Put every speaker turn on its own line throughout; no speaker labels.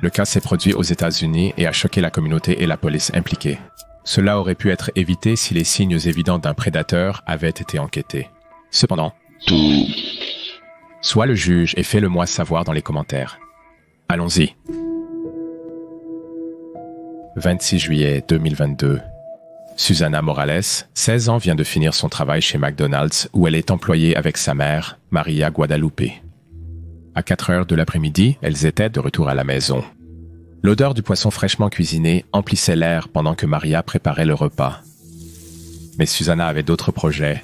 Le cas s'est produit aux États-Unis et a choqué la communauté et la police impliquée. Cela aurait pu être évité si les signes évidents d'un prédateur avaient été enquêtés. Cependant, sois le juge et fais-le-moi savoir dans les commentaires. Allons-y. 26 juillet 2022. Susana Morales, 16 ans, vient de finir son travail chez McDonald's où elle est employée avec sa mère, Maria Guadalupe. À 4 heures de l'après-midi, elles étaient de retour à la maison. L'odeur du poisson fraîchement cuisiné emplissait l'air pendant que Maria préparait le repas. Mais Susana avait d'autres projets.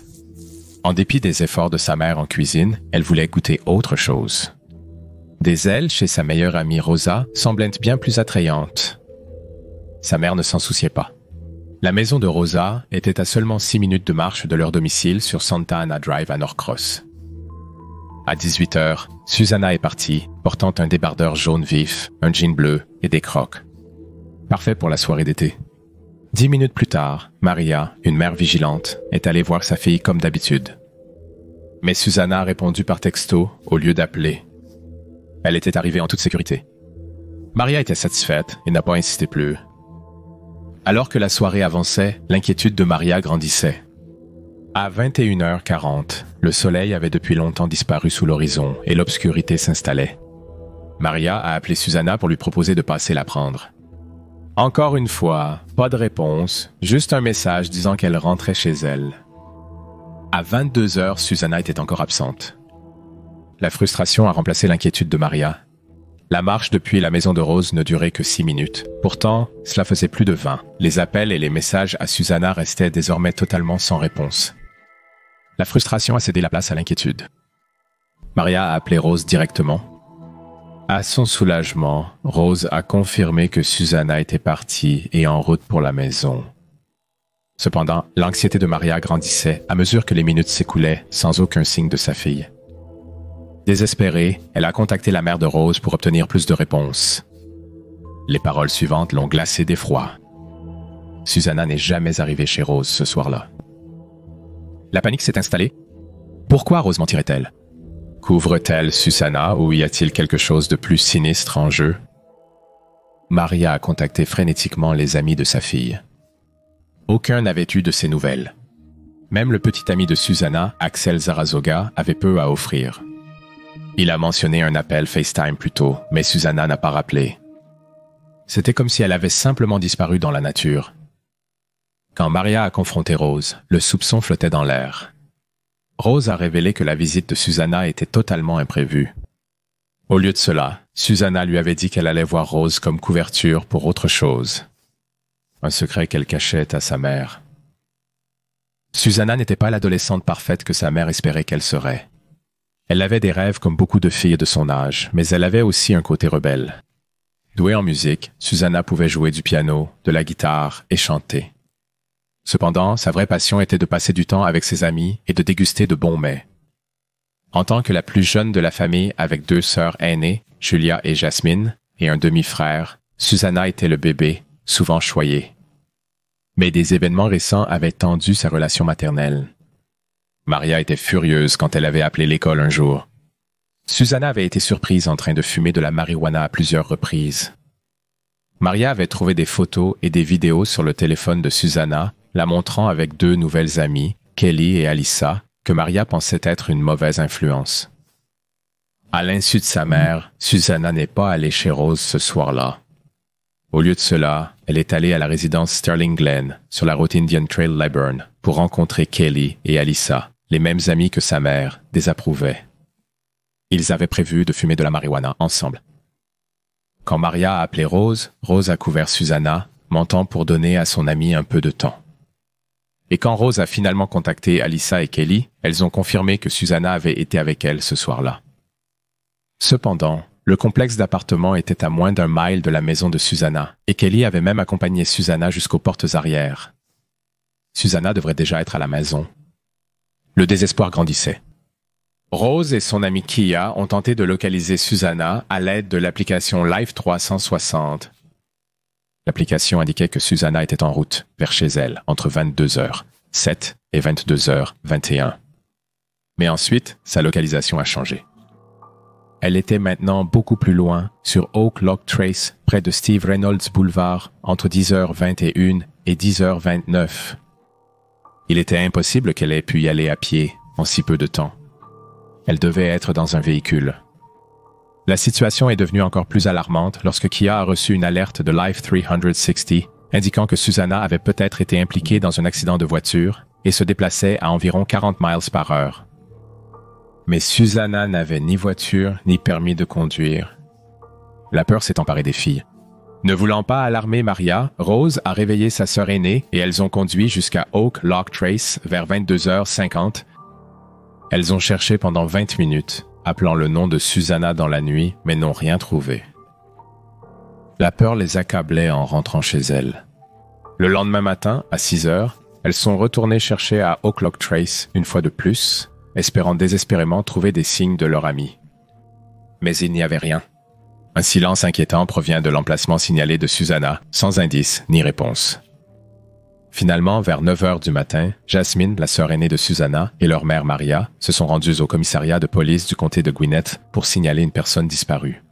En dépit des efforts de sa mère en cuisine, elle voulait goûter autre chose. Des ailes chez sa meilleure amie Rosa semblaient bien plus attrayantes. Sa mère ne s'en souciait pas. La maison de Rosa était à seulement 6 minutes de marche de leur domicile sur Santa Ana Drive à Norcross. À 18 heures, Susana est partie, portant un débardeur jaune vif, un jean bleu et des crocs. Parfait pour la soirée d'été. 10 minutes plus tard, Maria, une mère vigilante, est allée voir sa fille comme d'habitude. Mais Susana a répondu par texto au lieu d'appeler. Elle était arrivée en toute sécurité. Maria était satisfaite et n'a pas insisté plus. Alors que la soirée avançait, l'inquiétude de Maria grandissait. À 21h40, le soleil avait depuis longtemps disparu sous l'horizon et l'obscurité s'installait. Maria a appelé Susana pour lui proposer de passer la prendre. Encore une fois, pas de réponse, juste un message disant qu'elle rentrait chez elle. À 22h, Susana était encore absente. La frustration a remplacé l'inquiétude de Maria. La marche depuis la maison de Rose ne durait que 6 minutes. Pourtant, cela faisait plus de 20. Les appels et les messages à Susana restaient désormais totalement sans réponse. La frustration a cédé la place à l'inquiétude. Maria a appelé Rose directement. À son soulagement, Rose a confirmé que Susana était partie et en route pour la maison. Cependant, l'anxiété de Maria grandissait à mesure que les minutes s'écoulaient sans aucun signe de sa fille. Désespérée, elle a contacté la mère de Rose pour obtenir plus de réponses. Les paroles suivantes l'ont glacée d'effroi. Susana n'est jamais arrivée chez Rose ce soir-là. La panique s'est installée. Pourquoi Rose mentirait-elle? Couvre-t-elle Susana ou y a-t-il quelque chose de plus sinistre en jeu? Maria a contacté frénétiquement les amis de sa fille. Aucun n'avait eu de ses nouvelles. Même le petit ami de Susana, Axel Zarazoga, avait peu à offrir. Il a mentionné un appel FaceTime plus tôt, mais Susana n'a pas rappelé. C'était comme si elle avait simplement disparu dans la nature. Quand Maria a confronté Rose, le soupçon flottait dans l'air. Rose a révélé que la visite de Susana était totalement imprévue. Au lieu de cela, Susana lui avait dit qu'elle allait voir Rose comme couverture pour autre chose. Un secret qu'elle cachait à sa mère. Susana n'était pas l'adolescente parfaite que sa mère espérait qu'elle serait. Elle avait des rêves comme beaucoup de filles de son âge, mais elle avait aussi un côté rebelle. Douée en musique, Susana pouvait jouer du piano, de la guitare et chanter. Cependant, sa vraie passion était de passer du temps avec ses amis et de déguster de bons mets. En tant que la plus jeune de la famille avec 2 sœurs aînées, Julia et Jasmine, et un demi-frère, Susana était le bébé, souvent choyé. Mais des événements récents avaient tendu sa relation maternelle. Maria était furieuse quand elle avait appelé l'école un jour. Susana avait été surprise en train de fumer de la marijuana à plusieurs reprises. Maria avait trouvé des photos et des vidéos sur le téléphone de Susana, la montrant avec 2 nouvelles amies, Kelly et Alyssa, que Maria pensait être une mauvaise influence. À l'insu de sa mère, Susana n'est pas allée chez Rose ce soir-là. Au lieu de cela, elle est allée à la résidence Sterling Glen, sur la route Indian Trail Leyburn, pour rencontrer Kelly et Alyssa, les mêmes amis que sa mère désapprouvaient. Ils avaient prévu de fumer de la marijuana ensemble. Quand Maria a appelé Rose, Rose a couvert Susana, mentant pour donner à son amie un peu de temps. Et quand Rose a finalement contacté Alyssa et Kelly, elles ont confirmé que Susana avait été avec elles ce soir-là. Cependant, le complexe d'appartements était à moins d'1 mile de la maison de Susana, et Kelly avait même accompagné Susana jusqu'aux portes arrière. Susana devrait déjà être à la maison. Le désespoir grandissait. Rose et son amie Kia ont tenté de localiser Susana à l'aide de l'application Live 360. L'application indiquait que Susana était en route vers chez elle entre 22h07 et 22h21. Mais ensuite, sa localisation a changé. Elle était maintenant beaucoup plus loin, sur Oak Lock Trace, près de Steve Reynolds Boulevard, entre 10h21 et 10h29. Il était impossible qu'elle ait pu y aller à pied en si peu de temps. Elle devait être dans un véhicule. La situation est devenue encore plus alarmante lorsque Kia a reçu une alerte de Life 360 indiquant que Susanna avait peut-être été impliquée dans un accident de voiture et se déplaçait à environ 40 miles par heure. Mais Susanna n'avait ni voiture ni permis de conduire. La peur s'est emparée des filles. Ne voulant pas alarmer Maria, Rose a réveillé sa sœur aînée et elles ont conduit jusqu'à Oak Lock Trace vers 22h50. Elles ont cherché pendant 20 minutes, appelant le nom de Susanna dans la nuit, mais n'ont rien trouvé. La peur les accablait en rentrant chez elles. Le lendemain matin, à 6h, elles sont retournées chercher à Oak Lock Trace une fois de plus, espérant désespérément trouver des signes de leur ami. Mais il n'y avait rien. Un silence inquiétant provient de l'emplacement signalé de Susanna, sans indice ni réponse. Finalement, vers 9h du matin, Jasmine, la sœur aînée de Susanna, et leur mère Maria se sont rendues au commissariat de police du comté de Gwinnett pour signaler une personne disparue.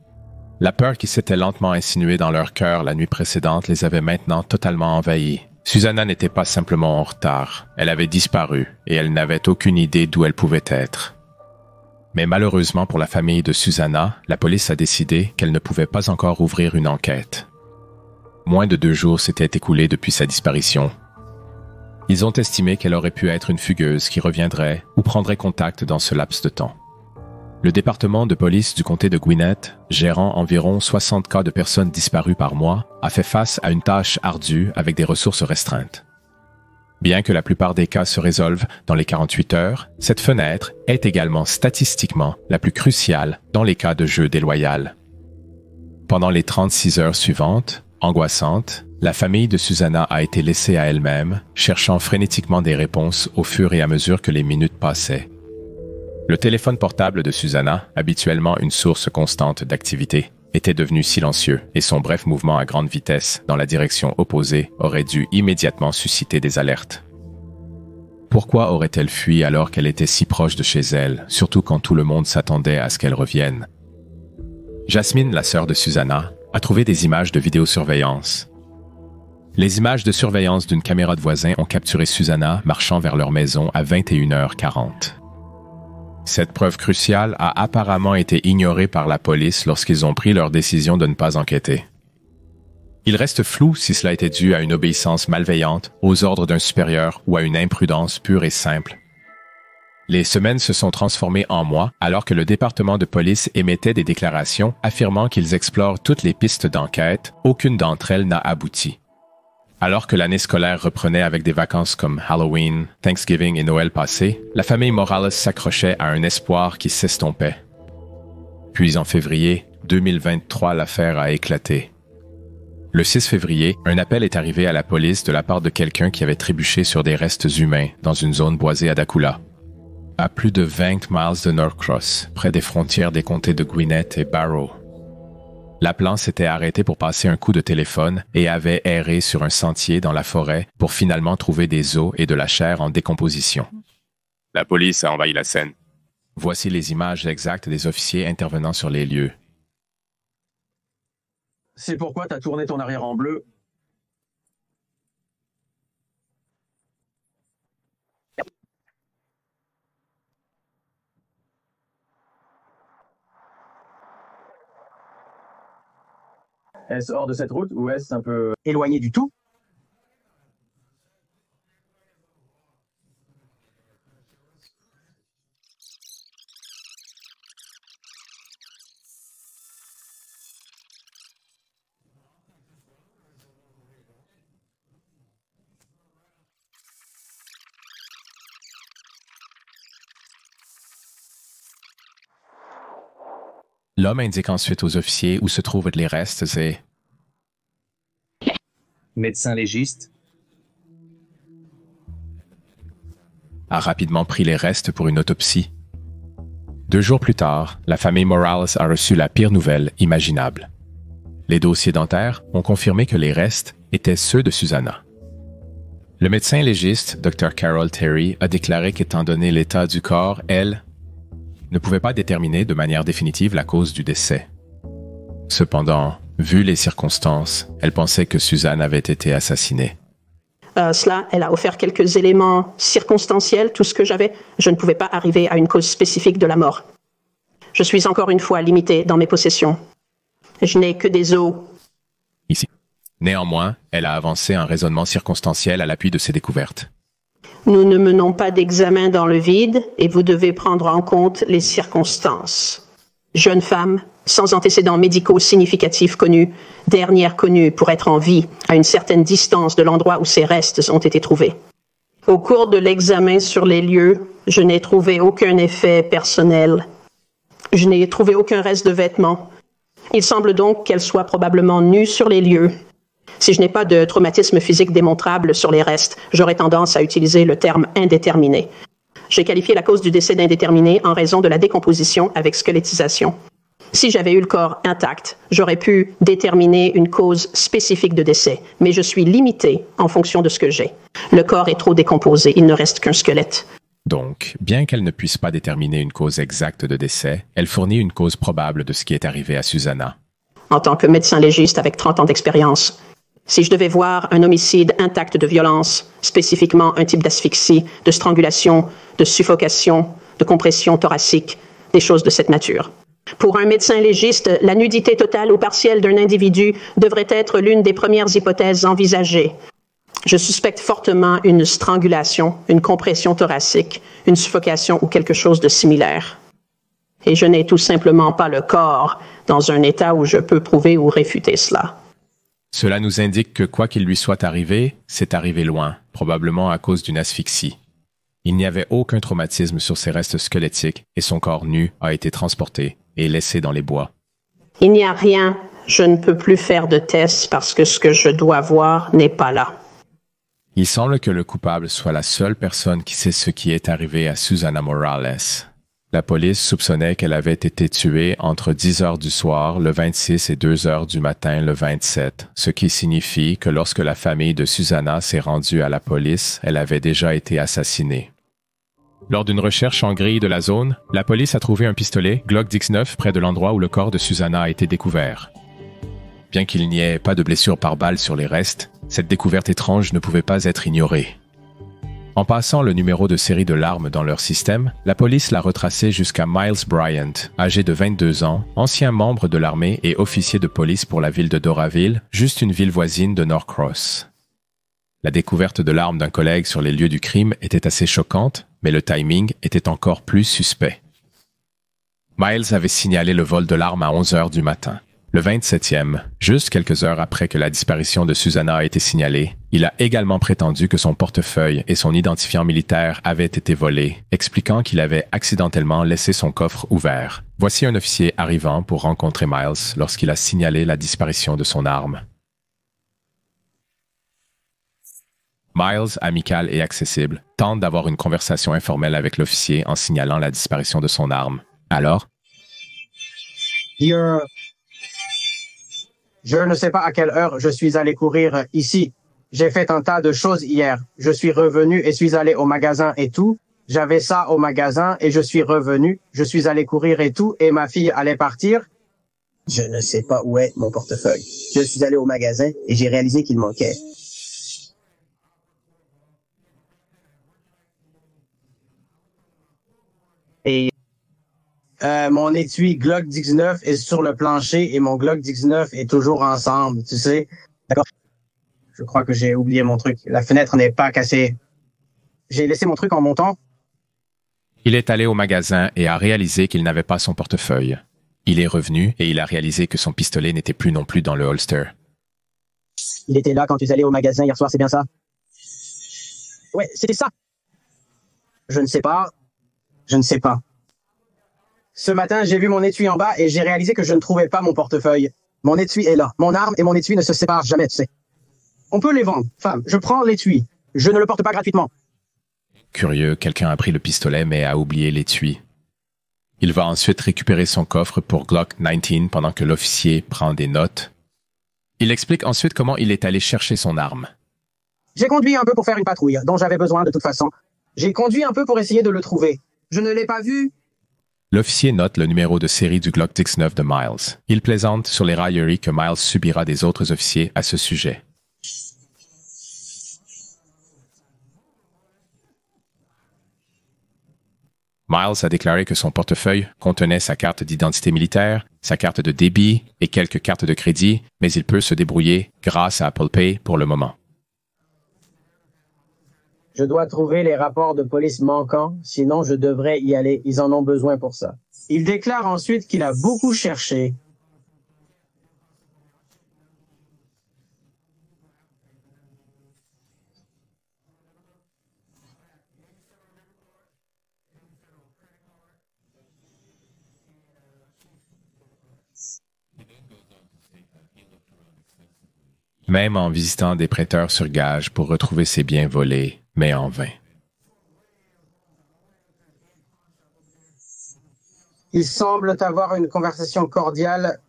La peur qui s'était lentement insinuée dans leur cœur la nuit précédente les avait maintenant totalement envahis. Susanna n'était pas simplement en retard, elle avait disparu et elle n'avait aucune idée d'où elle pouvait être. Mais malheureusement pour la famille de Susanna, la police a décidé qu'elle ne pouvait pas encore ouvrir une enquête. Moins de 2 jours s'étaient écoulés depuis sa disparition. Ils ont estimé qu'elle aurait pu être une fugueuse qui reviendrait ou prendrait contact dans ce laps de temps. Le département de police du comté de Gwinnett, gérant environ 60 cas de personnes disparues par mois, a fait face à une tâche ardue avec des ressources restreintes. Bien que la plupart des cas se résolvent dans les 48 heures, cette fenêtre est également statistiquement la plus cruciale dans les cas de jeu déloyal. Pendant les 36 heures suivantes, angoissantes, la famille de Susanna a été laissée à elle-même, cherchant frénétiquement des réponses au fur et à mesure que les minutes passaient. Le téléphone portable de Susanna, habituellement une source constante d'activité, était devenu silencieux et son bref mouvement à grande vitesse dans la direction opposée aurait dû immédiatement susciter des alertes. Pourquoi aurait-elle fui alors qu'elle était si proche de chez elle, surtout quand tout le monde s'attendait à ce qu'elle revienne? Jasmine, la sœur de Susanna, a trouvé des images de vidéosurveillance. Les images de surveillance d'une caméra de voisin ont capturé Susanna marchant vers leur maison à 21h40. Cette preuve cruciale a apparemment été ignorée par la police lorsqu'ils ont pris leur décision de ne pas enquêter. Il reste flou si cela était dû à une obéissance malveillante, aux ordres d'un supérieur ou à une imprudence pure et simple. Les semaines se sont transformées en mois alors que le département de police émettait des déclarations affirmant qu'ils explorent toutes les pistes d'enquête, aucune d'entre elles n'a abouti. Alors que l'année scolaire reprenait avec des vacances comme Halloween, Thanksgiving et Noël passé, la famille Morales s'accrochait à un espoir qui s'estompait. Puis en février 2023, l'affaire a éclaté. Le 6 février, un appel est arrivé à la police de la part de quelqu'un qui avait trébuché sur des restes humains dans une zone boisée à Dakula. À plus de 20 miles de Norcross, près des frontières des comtés de Gwinnett et Barrow. L'appelant s'était arrêté pour passer un coup de téléphone et avait erré sur un sentier dans la forêt pour finalement trouver des os et de la chair en décomposition. La police a envahi la scène. Voici les images exactes des officiers intervenant sur les lieux.
C'est pourquoi t'as tourné ton arrière en bleu. Est-ce hors de cette route ou est-ce un peu éloigné du tout?
L'homme indique ensuite aux officiers où se trouvent les restes et...
Médecin légiste.
A rapidement pris les restes pour une autopsie. 2 jours plus tard, la famille Morales a reçu la pire nouvelle imaginable. Les dossiers dentaires ont confirmé que les restes étaient ceux de Susanna. Le médecin légiste, Dr. Carol Terry, a déclaré qu'étant donné l'état du corps, elle ne pouvait pas déterminer de manière définitive la cause du décès. Cependant, vu les circonstances, elle pensait que Suzanne avait été assassinée.
Elle a offert quelques éléments circonstanciels, tout ce que j'avais. Je ne pouvais pas arriver à une cause spécifique de la mort. Je suis encore une fois limité dans mes possessions. Je n'ai que des os.
Ici. Néanmoins, elle a avancé un raisonnement circonstanciel à l'appui de ses découvertes.
Nous ne menons pas d'examen dans le vide et vous devez prendre en compte les circonstances. Jeune femme, sans antécédents médicaux significatifs connus, dernière connue pour être en vie, à une certaine distance de l'endroit où ses restes ont été trouvés. Au cours de l'examen sur les lieux, je n'ai trouvé aucun effet personnel. Je n'ai trouvé aucun reste de vêtements. Il semble donc qu'elle soit probablement nue sur les lieux. Si je n'ai pas de traumatisme physique démontrable sur les restes, j'aurais tendance à utiliser le terme indéterminé. J'ai qualifié la cause du décès d'indéterminé en raison de la décomposition avec squelettisation. Si j'avais eu le corps intact, j'aurais pu déterminer une cause spécifique de décès, mais je suis limité en fonction de ce que j'ai. Le corps est trop décomposé, il ne reste qu'un squelette.
Donc, bien qu'elle ne puisse pas déterminer une cause exacte de décès, elle fournit une cause probable de ce qui est arrivé à Susanna.
En tant que médecin légiste avec 30 ans d'expérience, si je devais voir un homicide intact de violence, spécifiquement un type d'asphyxie, de strangulation, de suffocation, de compression thoracique, des choses de cette nature. Pour un médecin légiste, la nudité totale ou partielle d'un individu devrait être l'une des premières hypothèses envisagées. Je suspecte fortement une strangulation, une compression thoracique, une suffocation ou quelque chose de similaire. Et je n'ai tout simplement pas le corps dans un état où je peux prouver ou réfuter cela.
Cela nous indique que quoi qu'il lui soit arrivé, c'est arrivé loin, probablement à cause d'une asphyxie. Il n'y avait aucun traumatisme sur ses restes squelettiques et son corps nu a été transporté et laissé dans les bois.
Il n'y a rien. Je ne peux plus faire de tests parce que ce que je dois voir n'est pas là.
Il semble que le coupable soit la seule personne qui sait ce qui est arrivé à Susana Morales. La police soupçonnait qu'elle avait été tuée entre 10 heures du soir le 26 et 2 heures du matin le 27, ce qui signifie que lorsque la famille de Susana s'est rendue à la police, elle avait déjà été assassinée. Lors d'une recherche en grille de la zone, la police a trouvé un pistolet Glock 19 près de l'endroit où le corps de Susana a été découvert. Bien qu'il n'y ait pas de blessure par balle sur les restes, cette découverte étrange ne pouvait pas être ignorée. En passant le numéro de série de l'arme dans leur système, la police l'a retracé jusqu'à Miles Bryant, âgé de 22 ans, ancien membre de l'armée et officier de police pour la ville de Doraville, juste une ville voisine de Norcross. La découverte de l'arme d'un collègue sur les lieux du crime était assez choquante, mais le timing était encore plus suspect. Miles avait signalé le vol de l'arme à 11 heures du matin. Le 27e, juste quelques heures après que la disparition de Susana a été signalée, il a également prétendu que son portefeuille et son identifiant militaire avaient été volés, expliquant qu'il avait accidentellement laissé son coffre ouvert. Voici un officier arrivant pour rencontrer Miles lorsqu'il a signalé la disparition de son arme. Miles, amical et accessible, tente d'avoir une conversation informelle avec l'officier en signalant la disparition de son arme. Alors?
Je ne sais pas à quelle heure je suis allé courir ici. J'ai fait un tas de choses hier. Je suis revenu et suis allé au magasin et tout. J'avais ça au magasin et je suis revenu. Je suis allé courir et tout et ma fille allait partir.
Je ne sais pas où est mon portefeuille. Je suis allé au magasin et j'ai réalisé qu'il manquait.
Et mon étui Glock 19 est sur le plancher et mon Glock 19 est toujours ensemble, tu sais. D'accord. Je crois que j'ai oublié mon truc. La fenêtre n'est pas cassée. J'ai laissé mon truc en montant.
Il est allé au magasin et a réalisé qu'il n'avait pas son portefeuille. Il est revenu et il a réalisé que son pistolet n'était plus non plus dans le holster.
Il était là quand tu es allé au magasin hier soir, c'est bien ça?
Ouais, c'était ça. Je ne sais pas. Je ne sais pas. Ce matin, j'ai vu mon étui en bas et j'ai réalisé que je ne trouvais pas mon portefeuille. Mon étui est là. Mon arme et mon étui ne se séparent jamais, tu sais. On peut les vendre, femme. Je prends l'étui. Je ne le porte pas gratuitement.
Curieux, quelqu'un a pris le pistolet mais a oublié l'étui. Il va ensuite récupérer son coffre pour Glock 19 pendant que l'officier prend des notes. Il explique ensuite comment il est allé chercher son arme.
J'ai conduit un peu pour faire une patrouille, dont j'avais besoin de toute façon. J'ai conduit un peu pour essayer de le trouver. Je ne l'ai pas vu.
L'officier note le numéro de série du Glock 19 de Miles. Il plaisante sur les railleries que Miles subira des autres officiers à ce sujet. Miles a déclaré que son portefeuille contenait sa carte d'identité militaire, sa carte de débit et quelques cartes de crédit, mais il peut se débrouiller grâce à Apple Pay pour le moment.
Je dois trouver les rapports de police manquants, sinon je devrais y aller. Ils en ont besoin pour ça. Il déclare ensuite qu'il a beaucoup cherché.
Même en visitant des prêteurs sur gage pour retrouver ses biens volés, mais en vain.
Ils semblent avoir une conversation cordiale.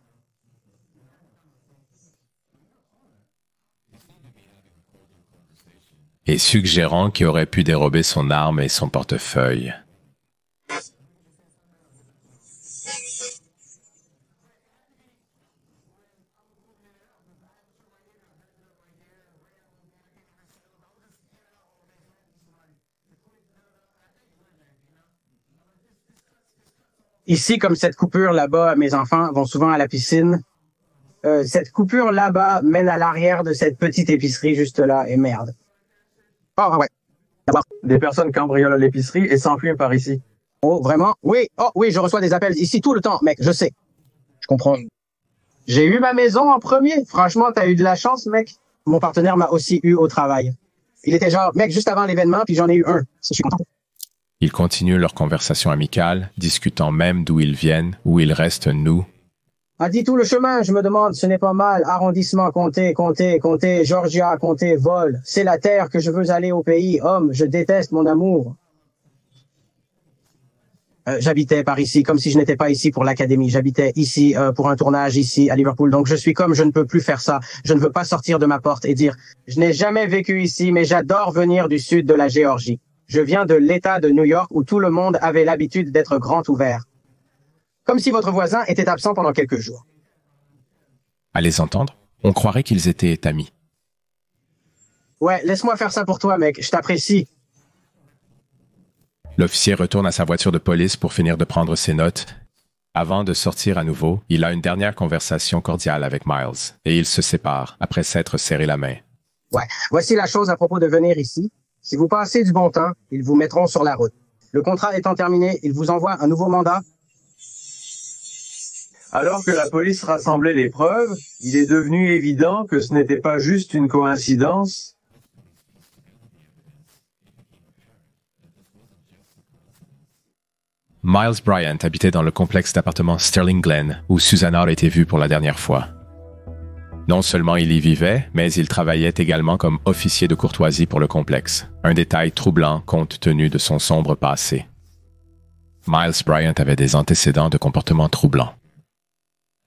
Et suggérant qu'il aurait pu dérober son arme et son portefeuille.
Ici, comme cette coupure là-bas, mes enfants vont souvent à la piscine. Cette coupure là-bas mène à l'arrière de cette petite épicerie juste là, et merde. Oh, ouais.
Des personnes cambriolent l'épicerie et s'enfuient par ici.
Oh, vraiment? Oui. Oh, oui, je reçois des appels ici tout le temps, mec, je sais. Je comprends. J'ai eu ma maison en premier. Franchement, t'as eu de la chance, mec. Mon partenaire m'a aussi eu au travail. Il était genre, mec, juste avant l'événement, puis j'en ai eu un. Je suis content.
Ils continuent leur conversation amicale, discutant même d'où ils viennent, où ils restent nus.
A dit tout le chemin, je me demande, ce n'est pas mal. Arrondissement, comté, Georgia, comté, vol. C'est la terre que je veux aller au pays. Homme, je déteste mon amour. J'habitais par ici, comme si je n'étais pas ici pour l'académie. J'habitais ici pour un tournage ici à Liverpool. Donc je suis comme, je ne peux plus faire ça. Je ne veux pas sortir de ma porte et dire, je n'ai jamais vécu ici, mais j'adore venir du sud de la Géorgie. Je viens de l'État de New York où tout le monde avait l'habitude d'être grand ouvert. Comme si votre voisin était absent pendant quelques jours.
À les entendre, on croirait qu'ils étaient amis.
Ouais, laisse-moi faire ça pour toi, mec. Je t'apprécie.
L'officier retourne à sa voiture de police pour finir de prendre ses notes. Avant de sortir à nouveau, il a une dernière conversation cordiale avec Miles, et ils se séparent après s'être serré la main.
Ouais, voici la chose à propos de venir ici. Si vous passez du bon temps, ils vous mettront sur la route. Le contrat étant terminé, ils vous envoient un nouveau mandat.
Alors que la police rassemblait les preuves, il est devenu évident que ce n'était pas juste une coïncidence.
Miles Bryant habitait dans le complexe d'appartements Sterling Glen, où Susanna a été vue pour la dernière fois. Non seulement il y vivait, mais il travaillait également comme officier de courtoisie pour le complexe, un détail troublant compte tenu de son sombre passé. Miles Bryant avait des antécédents de comportement troublants.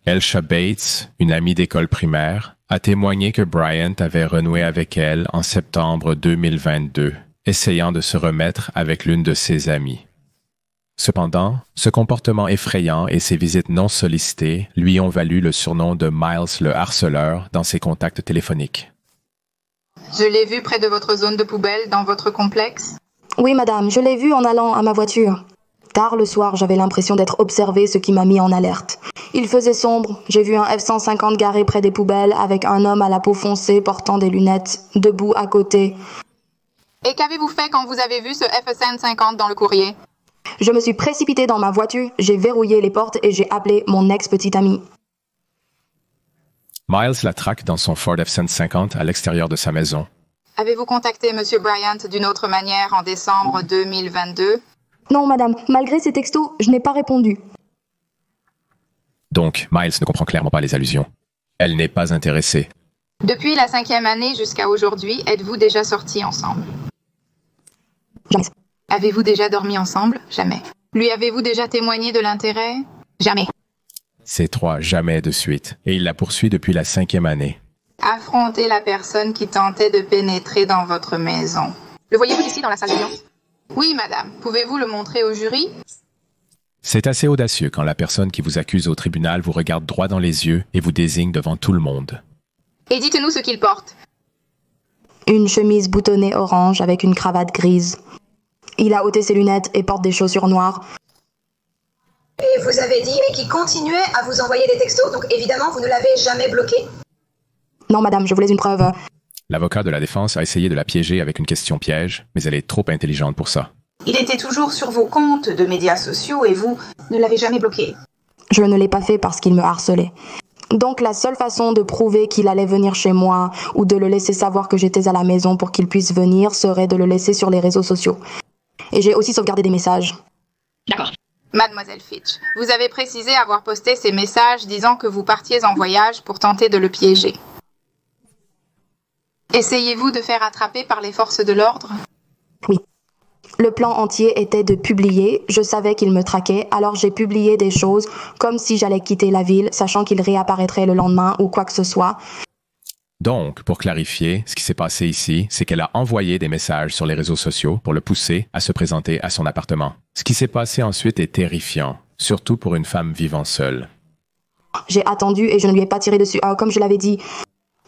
Elsha Bates, une amie d'école primaire, a témoigné que Bryant avait renoué avec elle en septembre 2022, essayant de se remettre avec l'une de ses amies. Cependant, ce comportement effrayant et ses visites non sollicitées lui ont valu le surnom de Miles le harceleur dans ses contacts téléphoniques.
Je l'ai vu près de votre zone de poubelle dans votre complexe?
Oui, madame, je l'ai vu en allant à ma voiture. Tard le soir, j'avais l'impression d'être observée, ce qui m'a mis en alerte. Il faisait sombre. J'ai vu un F-150 garé près des poubelles avec un homme à la peau foncée portant des lunettes, debout à côté.
Et qu'avez-vous fait quand vous avez vu ce F-150 dans le courrier?
Je me suis précipitée dans ma voiture, j'ai verrouillé les portes et j'ai appelé mon ex-petite amie.
Miles la traque dans son Ford F-150 à l'extérieur de sa maison.
Avez-vous contacté M. Bryant d'une autre manière en décembre 2022?
Non, madame, malgré ces textos, je n'ai pas répondu.
Donc, Miles ne comprend clairement pas les allusions. Elle n'est pas intéressée.
Depuis la 5e année jusqu'à aujourd'hui, êtes-vous déjà sortis ensemble?
Jamais.
Avez-vous déjà dormi ensemble? Jamais. Lui avez-vous déjà témoigné de l'intérêt? Jamais.
Ces trois jamais de suite, et il la poursuit depuis la 5e année.
Affrontez la personne qui tentait de pénétrer dans votre maison. Le voyez-vous ici dans la salle d'audience? Oui, madame. Pouvez-vous le montrer au jury?
C'est assez audacieux quand la personne qui vous accuse au tribunal vous regarde droit dans les yeux et vous désigne devant tout le monde.
Et dites-nous ce qu'il porte.
Une chemise boutonnée orange avec une cravate grise. Il a ôté ses lunettes et porte des chaussures noires.
Et vous avez dit qu'il continuait à vous envoyer des textos, donc évidemment vous ne l'avez jamais bloqué?
Non, madame, je voulais une preuve.
L'avocat de la défense a essayé de la piéger avec une question piège, mais elle est trop intelligente pour ça.
Il était toujours sur vos comptes de médias sociaux et vous ne l'avez jamais bloqué.
Je ne l'ai pas fait parce qu'il me harcelait. Donc la seule façon de prouver qu'il allait venir chez moi ou de le laisser savoir que j'étais à la maison pour qu'il puisse venir serait de le laisser sur les réseaux sociaux. Et j'ai aussi sauvegardé des messages.
D'accord. Mademoiselle Fitch, vous avez précisé avoir posté ces messages disant que vous partiez en voyage pour tenter de le piéger. Essayez-vous de faire attraper par les forces de l'ordre?
Oui. Le plan entier était de publier, je savais qu'il me traquait, alors j'ai publié des choses comme si j'allais quitter la ville, sachant qu'il réapparaîtrait le lendemain ou quoi que ce soit.
Donc, pour clarifier, ce qui s'est passé ici, c'est qu'elle a envoyé des messages sur les réseaux sociaux pour le pousser à se présenter à son appartement. Ce qui s'est passé ensuite est terrifiant, surtout pour une femme vivant seule.
J'ai attendu et je ne lui ai pas tiré dessus. Comme je l'avais dit,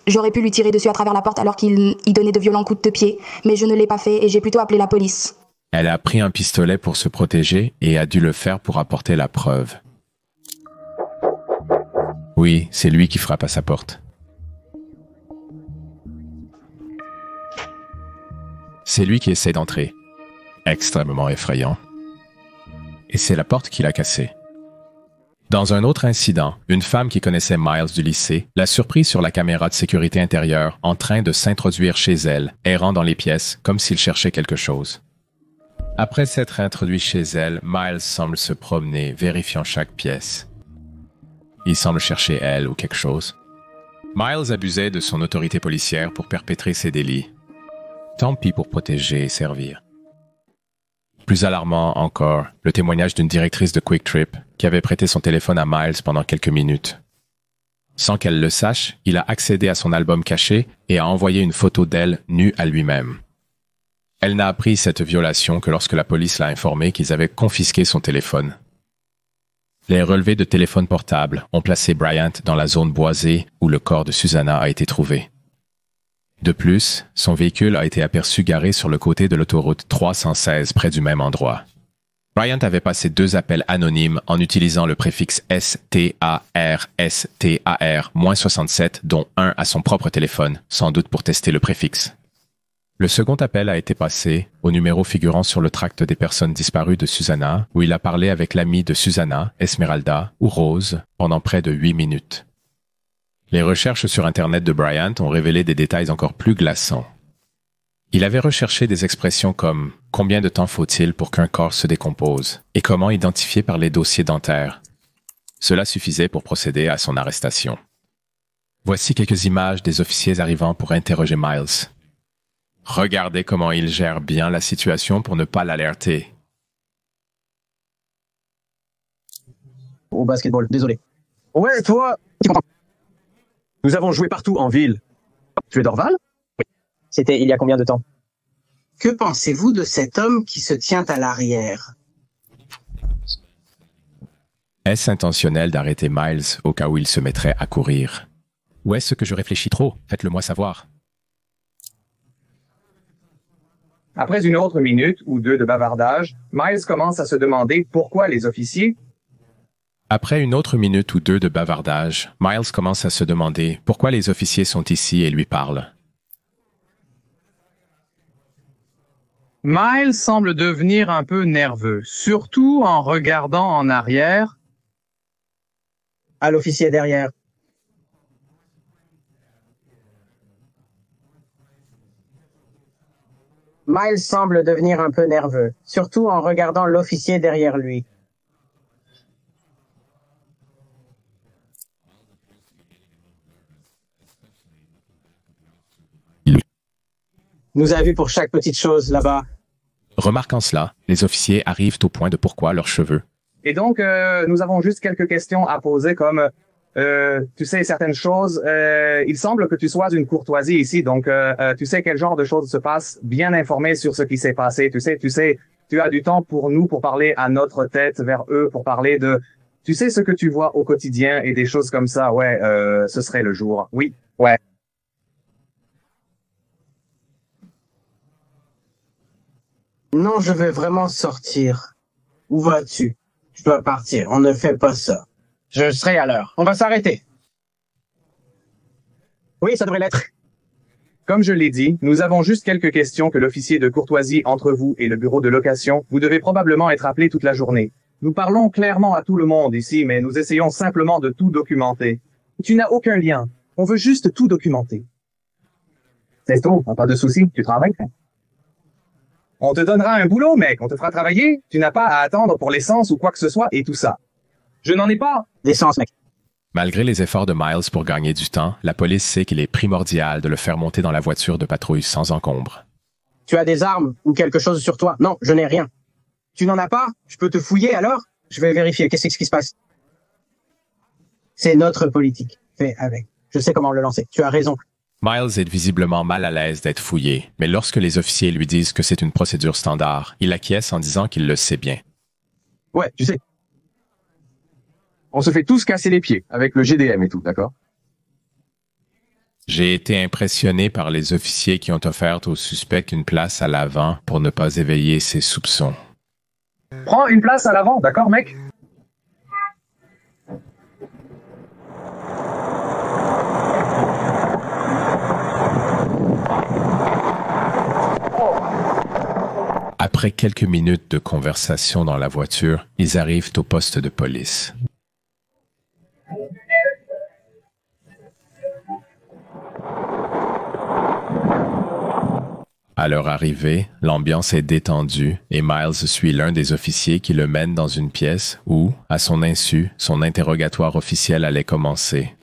j'aurais pu lui tirer dessus à travers la porte alors qu'il y donnait de violents coups de pied, mais je ne l'ai pas fait et j'ai plutôt appelé la police.
Elle a pris un pistolet pour se protéger et a dû le faire pour apporter la preuve. Oui, c'est lui qui frappe à sa porte. C'est lui qui essaie d'entrer. Extrêmement effrayant. Et c'est la porte qu'il a cassée. Dans un autre incident, une femme qui connaissait Miles du lycée l'a surpris sur la caméra de sécurité intérieure en train de s'introduire chez elle, errant dans les pièces comme s'il cherchait quelque chose. Après s'être introduit chez elle, Miles semble se promener, vérifiant chaque pièce. Il semble chercher elle ou quelque chose. Miles abusait de son autorité policière pour perpétrer ses délits. Tant pis pour protéger et servir. Plus alarmant encore, le témoignage d'une directrice de Quick Trip qui avait prêté son téléphone à Miles pendant quelques minutes. Sans qu'elle le sache, il a accédé à son album caché et a envoyé une photo d'elle nue à lui-même. Elle n'a appris cette violation que lorsque la police l'a informé qu'ils avaient confisqué son téléphone. Les relevés de téléphone portable ont placé Bryant dans la zone boisée où le corps de Susanna a été trouvé. De plus, son véhicule a été aperçu garé sur le côté de l'autoroute 316 près du même endroit. Bryant avait passé 2 appels anonymes en utilisant le préfixe STAR-67, dont un à son propre téléphone, sans doute pour tester le préfixe. Le second appel a été passé au numéro figurant sur le tract des personnes disparues de Susanna, où il a parlé avec l'amie de Susanna, Esmeralda, ou Rose, pendant près de 8 minutes. Les recherches sur Internet de Bryant ont révélé des détails encore plus glaçants. Il avait recherché des expressions comme « Combien de temps faut-il pour qu'un corps se décompose ?» et « Comment identifier par les dossiers dentaires ?» Cela suffisait pour procéder à son arrestation. Voici quelques images des officiers arrivant pour interroger Miles. Regardez comment il gère bien la situation pour ne pas l'alerter.
Au basketball, désolé.
Ouais, toi,
Tu comprends?
nous avons joué partout en ville. Tu es d'Orval?
C'était il y a combien de temps?
Que pensez-vous de cet homme qui se tient à l'arrière?
Est-ce intentionnel d'arrêter Miles au cas où il se mettrait à courir? Ou est-ce que je réfléchis trop? Faites-le moi savoir.
Après une autre minute ou 2 de bavardage, Miles commence à se demander pourquoi les officiers...
Après une autre minute ou 2 de bavardage, Miles commence à se demander pourquoi les officiers sont ici et lui parlent.
Miles semble devenir un peu nerveux, surtout en regardant en arrière.
À l'officier derrière. Miles semble devenir un peu nerveux, surtout en regardant l'officier derrière lui. Nous a vu pour chaque petite chose là-bas.
Remarquant cela, les officiers arrivent au point de pourquoi leurs cheveux.
Et donc, nous avons juste quelques questions à poser comme, tu sais certaines choses, il semble que tu sois une courtoisie ici, donc tu sais quel genre de choses se passent, bien informé sur ce qui s'est passé, tu sais tu as du temps pour nous, pour parler à notre tête vers eux, pour parler de, tu sais, ce que tu vois au quotidien et des choses comme ça. Ouais, ce serait le jour. Oui, ouais.
Non, je vais vraiment sortir. Où vas-tu? Je dois partir. On ne fait pas ça.
Je serai à l'heure. On va s'arrêter. Oui, ça devrait l'être.
Comme je l'ai dit, nous avons juste quelques questions que l'officier de courtoisie entre vous et le bureau de location. Vous devez probablement être appelé toute la journée. Nous parlons clairement à tout le monde ici, mais nous essayons simplement de tout documenter. Tu n'as aucun lien. On veut juste tout documenter. C'est tout, pas de souci, tu travailles. On te donnera un boulot, mec, on te fera travailler. Tu n'as pas à attendre pour l'essence ou quoi que ce soit et tout ça. Je n'en ai pas.
D'essence, mec.
Malgré les efforts de Miles pour gagner du temps, la police sait qu'il est primordial de le faire monter dans la voiture de patrouille sans encombre.
Tu as des armes ou quelque chose sur toi? Non, je n'ai rien. Tu n'en as pas? Je peux te fouiller alors? Je vais vérifier. Qu'est-ce qui se passe?
C'est notre politique. Fais avec.
Je sais comment le lancer. Tu as raison.
Miles est visiblement mal à l'aise d'être fouillé, mais lorsque les officiers lui disent que c'est une procédure standard, il acquiesce en disant qu'il le sait bien.
Ouais, tu sais. On se fait tous casser les pieds, avec le GDM et tout, d'accord?
J'ai été impressionné par les officiers qui ont offert au suspect une place à l'avant pour ne pas éveiller ses soupçons.
Prends une place à l'avant, d'accord, mec?
Après quelques minutes de conversation dans la voiture, ils arrivent au poste de police. À leur arrivée, l'ambiance est détendue et Miles suit l'un des officiers qui le mène dans une pièce où, à son insu, son interrogatoire officiel allait commencer.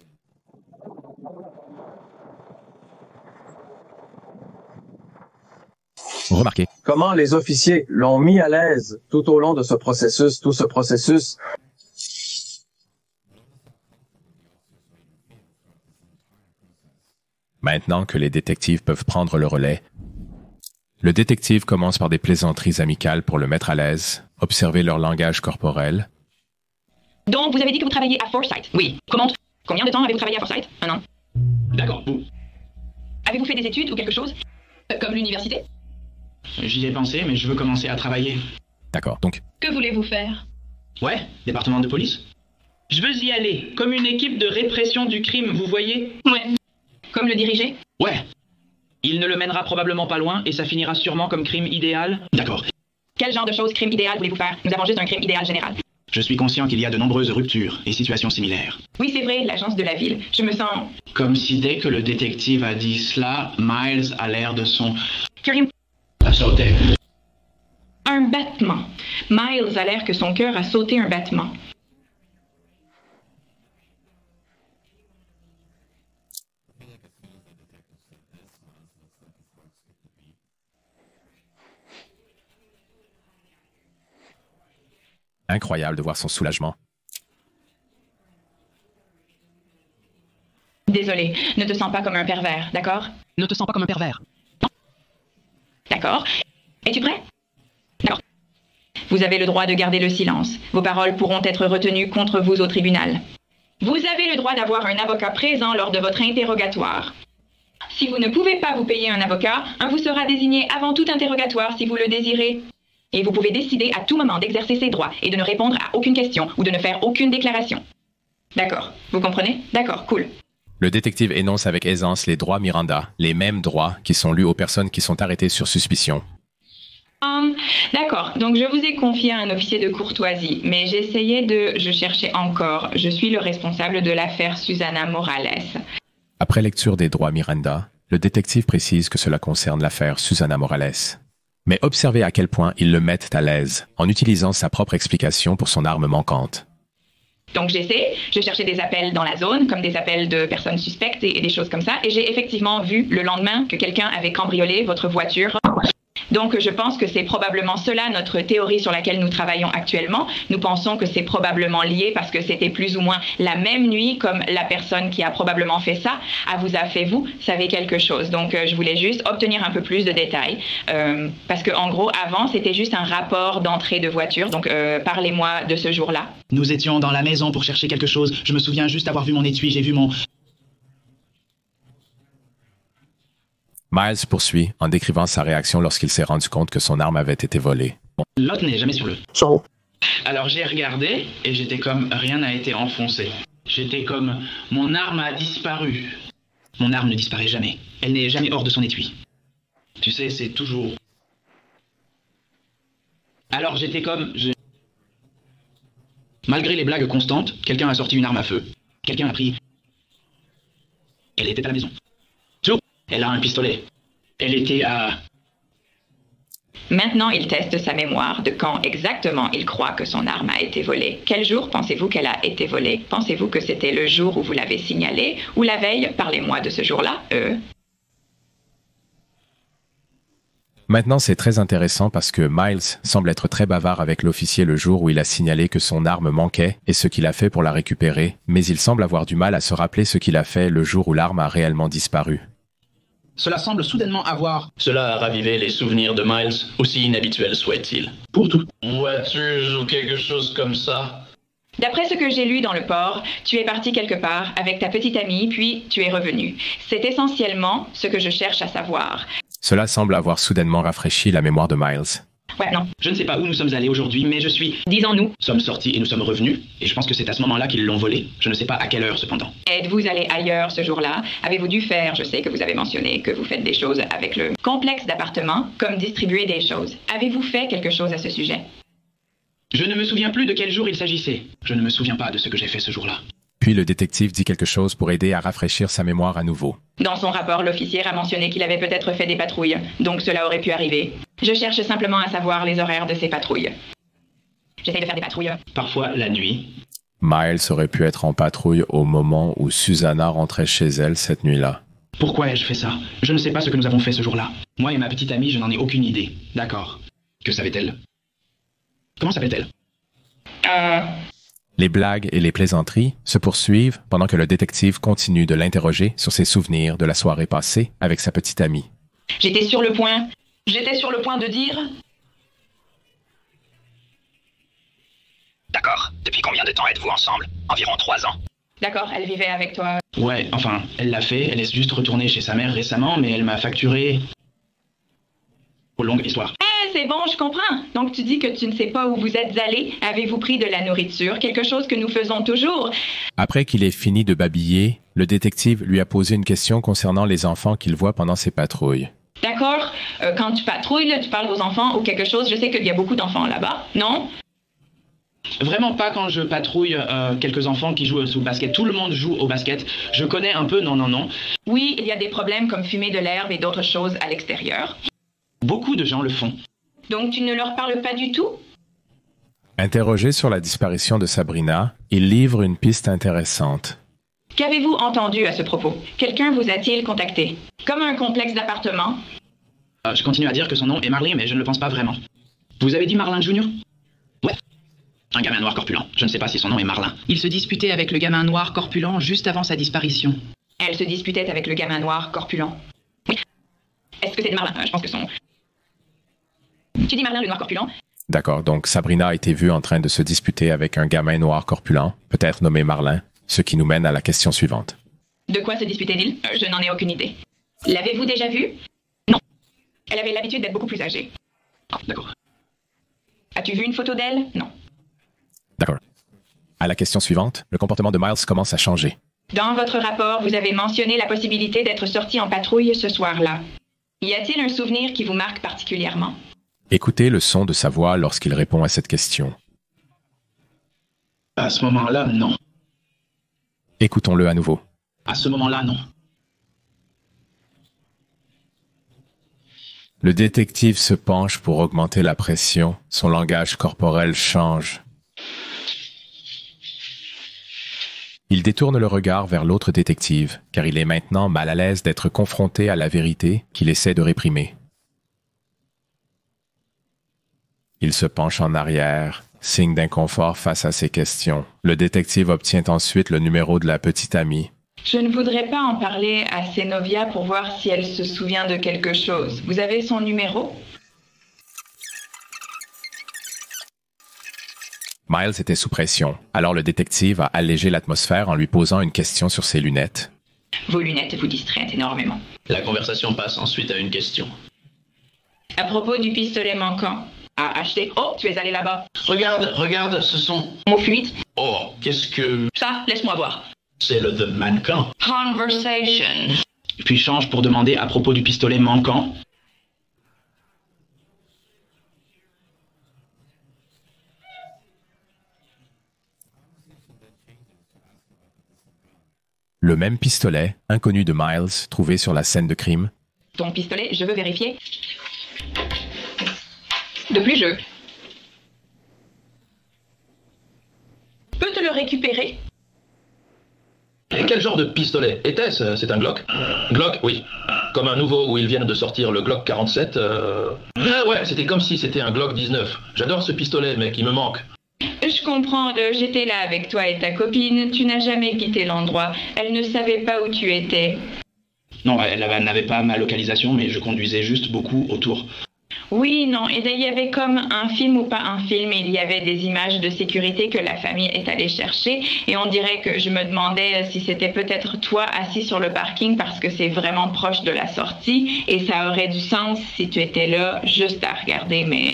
Remarquez.
Comment les officiers l'ont mis à l'aise tout au long de ce processus, tout ce processus.
Maintenant que les détectives peuvent prendre le relais, le détective commence par des plaisanteries amicales pour le mettre à l'aise, observer leur langage corporel.
Donc, vous avez dit que vous travaillez à Forsyth? Oui. Combien de temps avez-vous travaillé à Forsyth? 1 an.
D'accord, vous.
Avez-vous fait des études ou quelque chose? Comme l'université?
J'y ai pensé, mais je veux commencer à travailler.
D'accord, donc...
Que voulez-vous faire?
Ouais, département de police. Je veux y aller, comme une équipe de répression du crime, vous voyez?
Ouais. Comme le diriger?
Ouais. Il ne le mènera probablement pas loin et ça finira sûrement comme crime idéal. D'accord.
Quel genre de choses crime idéal voulez-vous faire? Nous avons juste un crime idéal général.
Je suis conscient qu'il y a de nombreuses ruptures et situations similaires.
Oui, c'est vrai, l'agence de la ville. Je me sens...
Comme si dès que le détective a dit cela, Miles a l'air de son...
Curieux.
a sauté.
Un battement. Miles a l'air que son cœur a sauté un battement.
Incroyable de voir son soulagement.
Désolé, ne te sens pas comme un pervers, d'accord?
Ne te sens pas comme un pervers.
D'accord. Es-tu prêt? D'accord. Vous avez le droit de garder le silence. Vos paroles pourront être retenues contre vous au tribunal. Vous avez le droit d'avoir un avocat présent lors de votre interrogatoire. Si vous ne pouvez pas vous payer un avocat, un vous sera désigné avant tout interrogatoire si vous le désirez. Et vous pouvez décider à tout moment d'exercer ses droits et de ne répondre à aucune question ou de ne faire aucune déclaration. D'accord. Vous comprenez? D'accord, cool.
Le détective énonce avec aisance les droits Miranda, les mêmes droits qui sont lus aux personnes qui sont arrêtées sur suspicion.
D'accord, donc je vous ai confié à un officier de courtoisie, mais je cherchais encore. Je suis le responsable de l'affaire Susana Morales.
Après lecture des droits Miranda, le détective précise que cela concerne l'affaire Susana Morales. Mais observez à quel point ils le mettent à l'aise, en utilisant sa propre explication pour son arme manquante.
Donc je cherchais des appels dans la zone, comme des appels de personnes suspectes et des choses comme ça, et j'ai effectivement vu le lendemain que quelqu'un avait cambriolé votre voiture. Donc je pense que c'est probablement cela notre théorie sur laquelle nous travaillons actuellement. Nous pensons que c'est probablement lié parce que c'était plus ou moins la même nuit, comme la personne qui a probablement fait ça vous a fait, vous savez quelque chose. Donc je voulais juste obtenir un peu plus de détails parce que en gros avant c'était juste un rapport d'entrée de voiture. Donc parlez-moi de ce jour-là.
Nous étions dans la maison pour chercher quelque chose. Je me souviens juste avoir vu mon étui, j'ai vu mon...
Miles poursuit en décrivant sa réaction lorsqu'il s'est rendu compte que son arme avait été volée.
L'autre n'est jamais sur le... Alors j'ai regardé et j'étais comme rien n'a été enfoncé. J'étais comme mon arme a disparu. Mon arme ne disparaît jamais. Elle n'est jamais hors de son étui. Tu sais, c'est toujours... Alors j'étais comme... Malgré les blagues constantes, quelqu'un a sorti une arme à feu. Quelqu'un a pris... Elle était à la maison. Elle a un pistolet. Elle était à...
Maintenant, il teste sa mémoire de quand exactement il croit que son arme a été volée. Quel jour pensez-vous qu'elle a été volée? Pensez-vous que c'était le jour où vous l'avez signalé ou la veille? Parlez-moi de ce jour-là.
Maintenant, c'est très intéressant parce que Miles semble être très bavard avec l'officier le jour où il a signalé que son arme manquait et ce qu'il a fait pour la récupérer, mais il semble avoir du mal à se rappeler ce qu'il a fait le jour où l'arme a réellement disparu.
Cela semble soudainement avoir...
Cela a ravivé les souvenirs de Miles, aussi inhabituels soit-il.
Pour tout.
Une voiture ou quelque chose comme ça.
D'après ce que j'ai lu dans le port, tu es parti quelque part avec ta petite amie, puis tu es revenu. C'est essentiellement ce que je cherche à savoir.
Cela semble avoir soudainement rafraîchi la mémoire de Miles.
Ouais, non.
Je ne sais pas où nous sommes allés aujourd'hui, mais je suis...
Disons-nous.
Nous sommes sortis et nous sommes revenus, et je pense que c'est à ce moment-là qu'ils l'ont volé. Je ne sais pas à quelle heure, cependant.
Êtes-vous allé ailleurs ce jour-là? Avez-vous dû faire, je sais que vous avez mentionné que vous faites des choses avec le complexe d'appartements, comme distribuer des choses. Avez-vous fait quelque chose à ce sujet?
Je ne me souviens plus de quel jour il s'agissait. Je ne me souviens pas de ce que j'ai fait ce jour-là.
Puis le détective dit quelque chose pour aider à rafraîchir sa mémoire à nouveau.
Dans son rapport, l'officier a mentionné qu'il avait peut-être fait des patrouilles, donc cela aurait pu arriver. Je cherche simplement à savoir les horaires de ces patrouilles. J'essaie de faire des patrouilles.
Parfois la nuit.
Miles aurait pu être en patrouille au moment où Susanna rentrait chez elle cette nuit-là.
Pourquoi ai-je fait ça? Je ne sais pas ce que nous avons fait ce jour-là. Moi et ma petite amie, je n'en ai aucune idée. D'accord. Que savait-elle? Comment s'appelle-t-elle?
Les blagues et les plaisanteries se poursuivent pendant que le détective continue de l'interroger sur ses souvenirs de la soirée passée avec sa petite amie.
J'étais sur le point de dire...
D'accord. Depuis combien de temps êtes-vous ensemble? Environ 3 ans.
D'accord, elle vivait avec toi.
Ouais, enfin, elle l'a fait. Elle est juste retournée chez sa mère récemment, mais elle m'a facturé... Pour longue histoire.
C'est bon, je comprends. Donc tu dis que tu ne sais pas où vous êtes allé. Avez-vous pris de la nourriture? Quelque chose que nous faisons toujours.
Après qu'il ait fini de babiller, le détective lui a posé une question concernant les enfants qu'il voit pendant ses patrouilles.
D'accord. Quand tu patrouilles, tu parles aux enfants ou quelque chose. Je sais qu'il y a beaucoup d'enfants là-bas, non?
Vraiment pas quand je patrouille quelques enfants qui jouent au basket. Tout le monde joue au basket. Je connais un peu, non.
Oui, il y a des problèmes comme fumer de l'herbe et d'autres choses à l'extérieur.
Beaucoup de gens le font.
Donc tu ne leur parles pas du tout?
Interrogé sur la disparition de Sabrina, il livre une piste intéressante.
Qu'avez-vous entendu à ce propos? Quelqu'un vous a-t-il contacté? Comme un complexe d'appartements?
Je continue à dire que son nom est Marley, mais je ne le pense pas vraiment. Vous avez dit Marlin Jr.? Ouais. Un gamin noir corpulent. Je ne sais pas si son nom est Marlin. Il se disputait avec le gamin noir corpulent juste avant sa disparition.
Elle se disputait avec le gamin noir corpulent. Oui. Est-ce que c'est Marlin? Je pense que son... Tu dis Marlin le noir corpulent?
D'accord, donc Sabrina a été vue en train de se disputer avec un gamin noir corpulent, peut-être nommé Marlin, ce qui nous mène à la question suivante.
De quoi se disputait-il? Je n'en ai aucune idée. L'avez-vous déjà vue? Non. Elle avait l'habitude d'être beaucoup plus âgée.
Oh, d'accord.
As-tu vu une photo d'elle? Non.
D'accord. À la question suivante, le comportement de Miles commence à changer.
Dans votre rapport, vous avez mentionné la possibilité d'être sorti en patrouille ce soir-là. Y a-t-il un souvenir qui vous marque particulièrement?
Écoutez le son de sa voix lorsqu'il répond à cette question.
À ce moment-là, non.
Écoutons-le à nouveau.
À ce moment-là, non.
Le détective se penche pour augmenter la pression. Son langage corporel change. Il détourne le regard vers l'autre détective, car il est maintenant mal à l'aise d'être confronté à la vérité qu'il essaie de réprimer. Il se penche en arrière, signe d'inconfort face à ces questions. Le détective obtient ensuite le numéro de la petite amie.
Je ne voudrais pas en parler à Zenovia pour voir si elle se souvient de quelque chose. Vous avez son numéro?
Miles était sous pression, alors le détective a allégé l'atmosphère en lui posant une question sur ses lunettes.
Vos lunettes vous distraient énormément.
La conversation passe ensuite à une question.
À propos du pistolet manquant à acheter. Oh, tu es allé là-bas.
Regarde, ce sont...
Mots fluides.
Oh, qu'est-ce que...
Ça, laisse-moi voir.
C'est le The Manquant.
Conversation.
Puis change pour demander à propos du pistolet manquant.
Le même pistolet, inconnu de Miles, trouvé sur la scène de crime.
Ton pistolet, je veux vérifier. De plus, je peux te le récupérer?
Et quel genre de pistolet était-ce? C'est un Glock? Glock, oui. Comme un nouveau où ils viennent de sortir le Glock 47. Ah ouais, c'était comme si c'était un Glock 19. J'adore ce pistolet, mec, il me manque.
Je comprends, j'étais là avec toi et ta copine. Tu n'as jamais quitté l'endroit. Elle ne savait pas où tu étais.
Non, elle n'avait pas ma localisation, mais je conduisais juste beaucoup autour.
Oui, non, et il y avait comme un film ou pas un film, il y avait des images de sécurité que la famille est allée chercher, et on dirait que je me demandais si c'était peut-être toi assis sur le parking parce que c'est vraiment proche de la sortie, et ça aurait du sens si tu étais là juste à regarder, mais...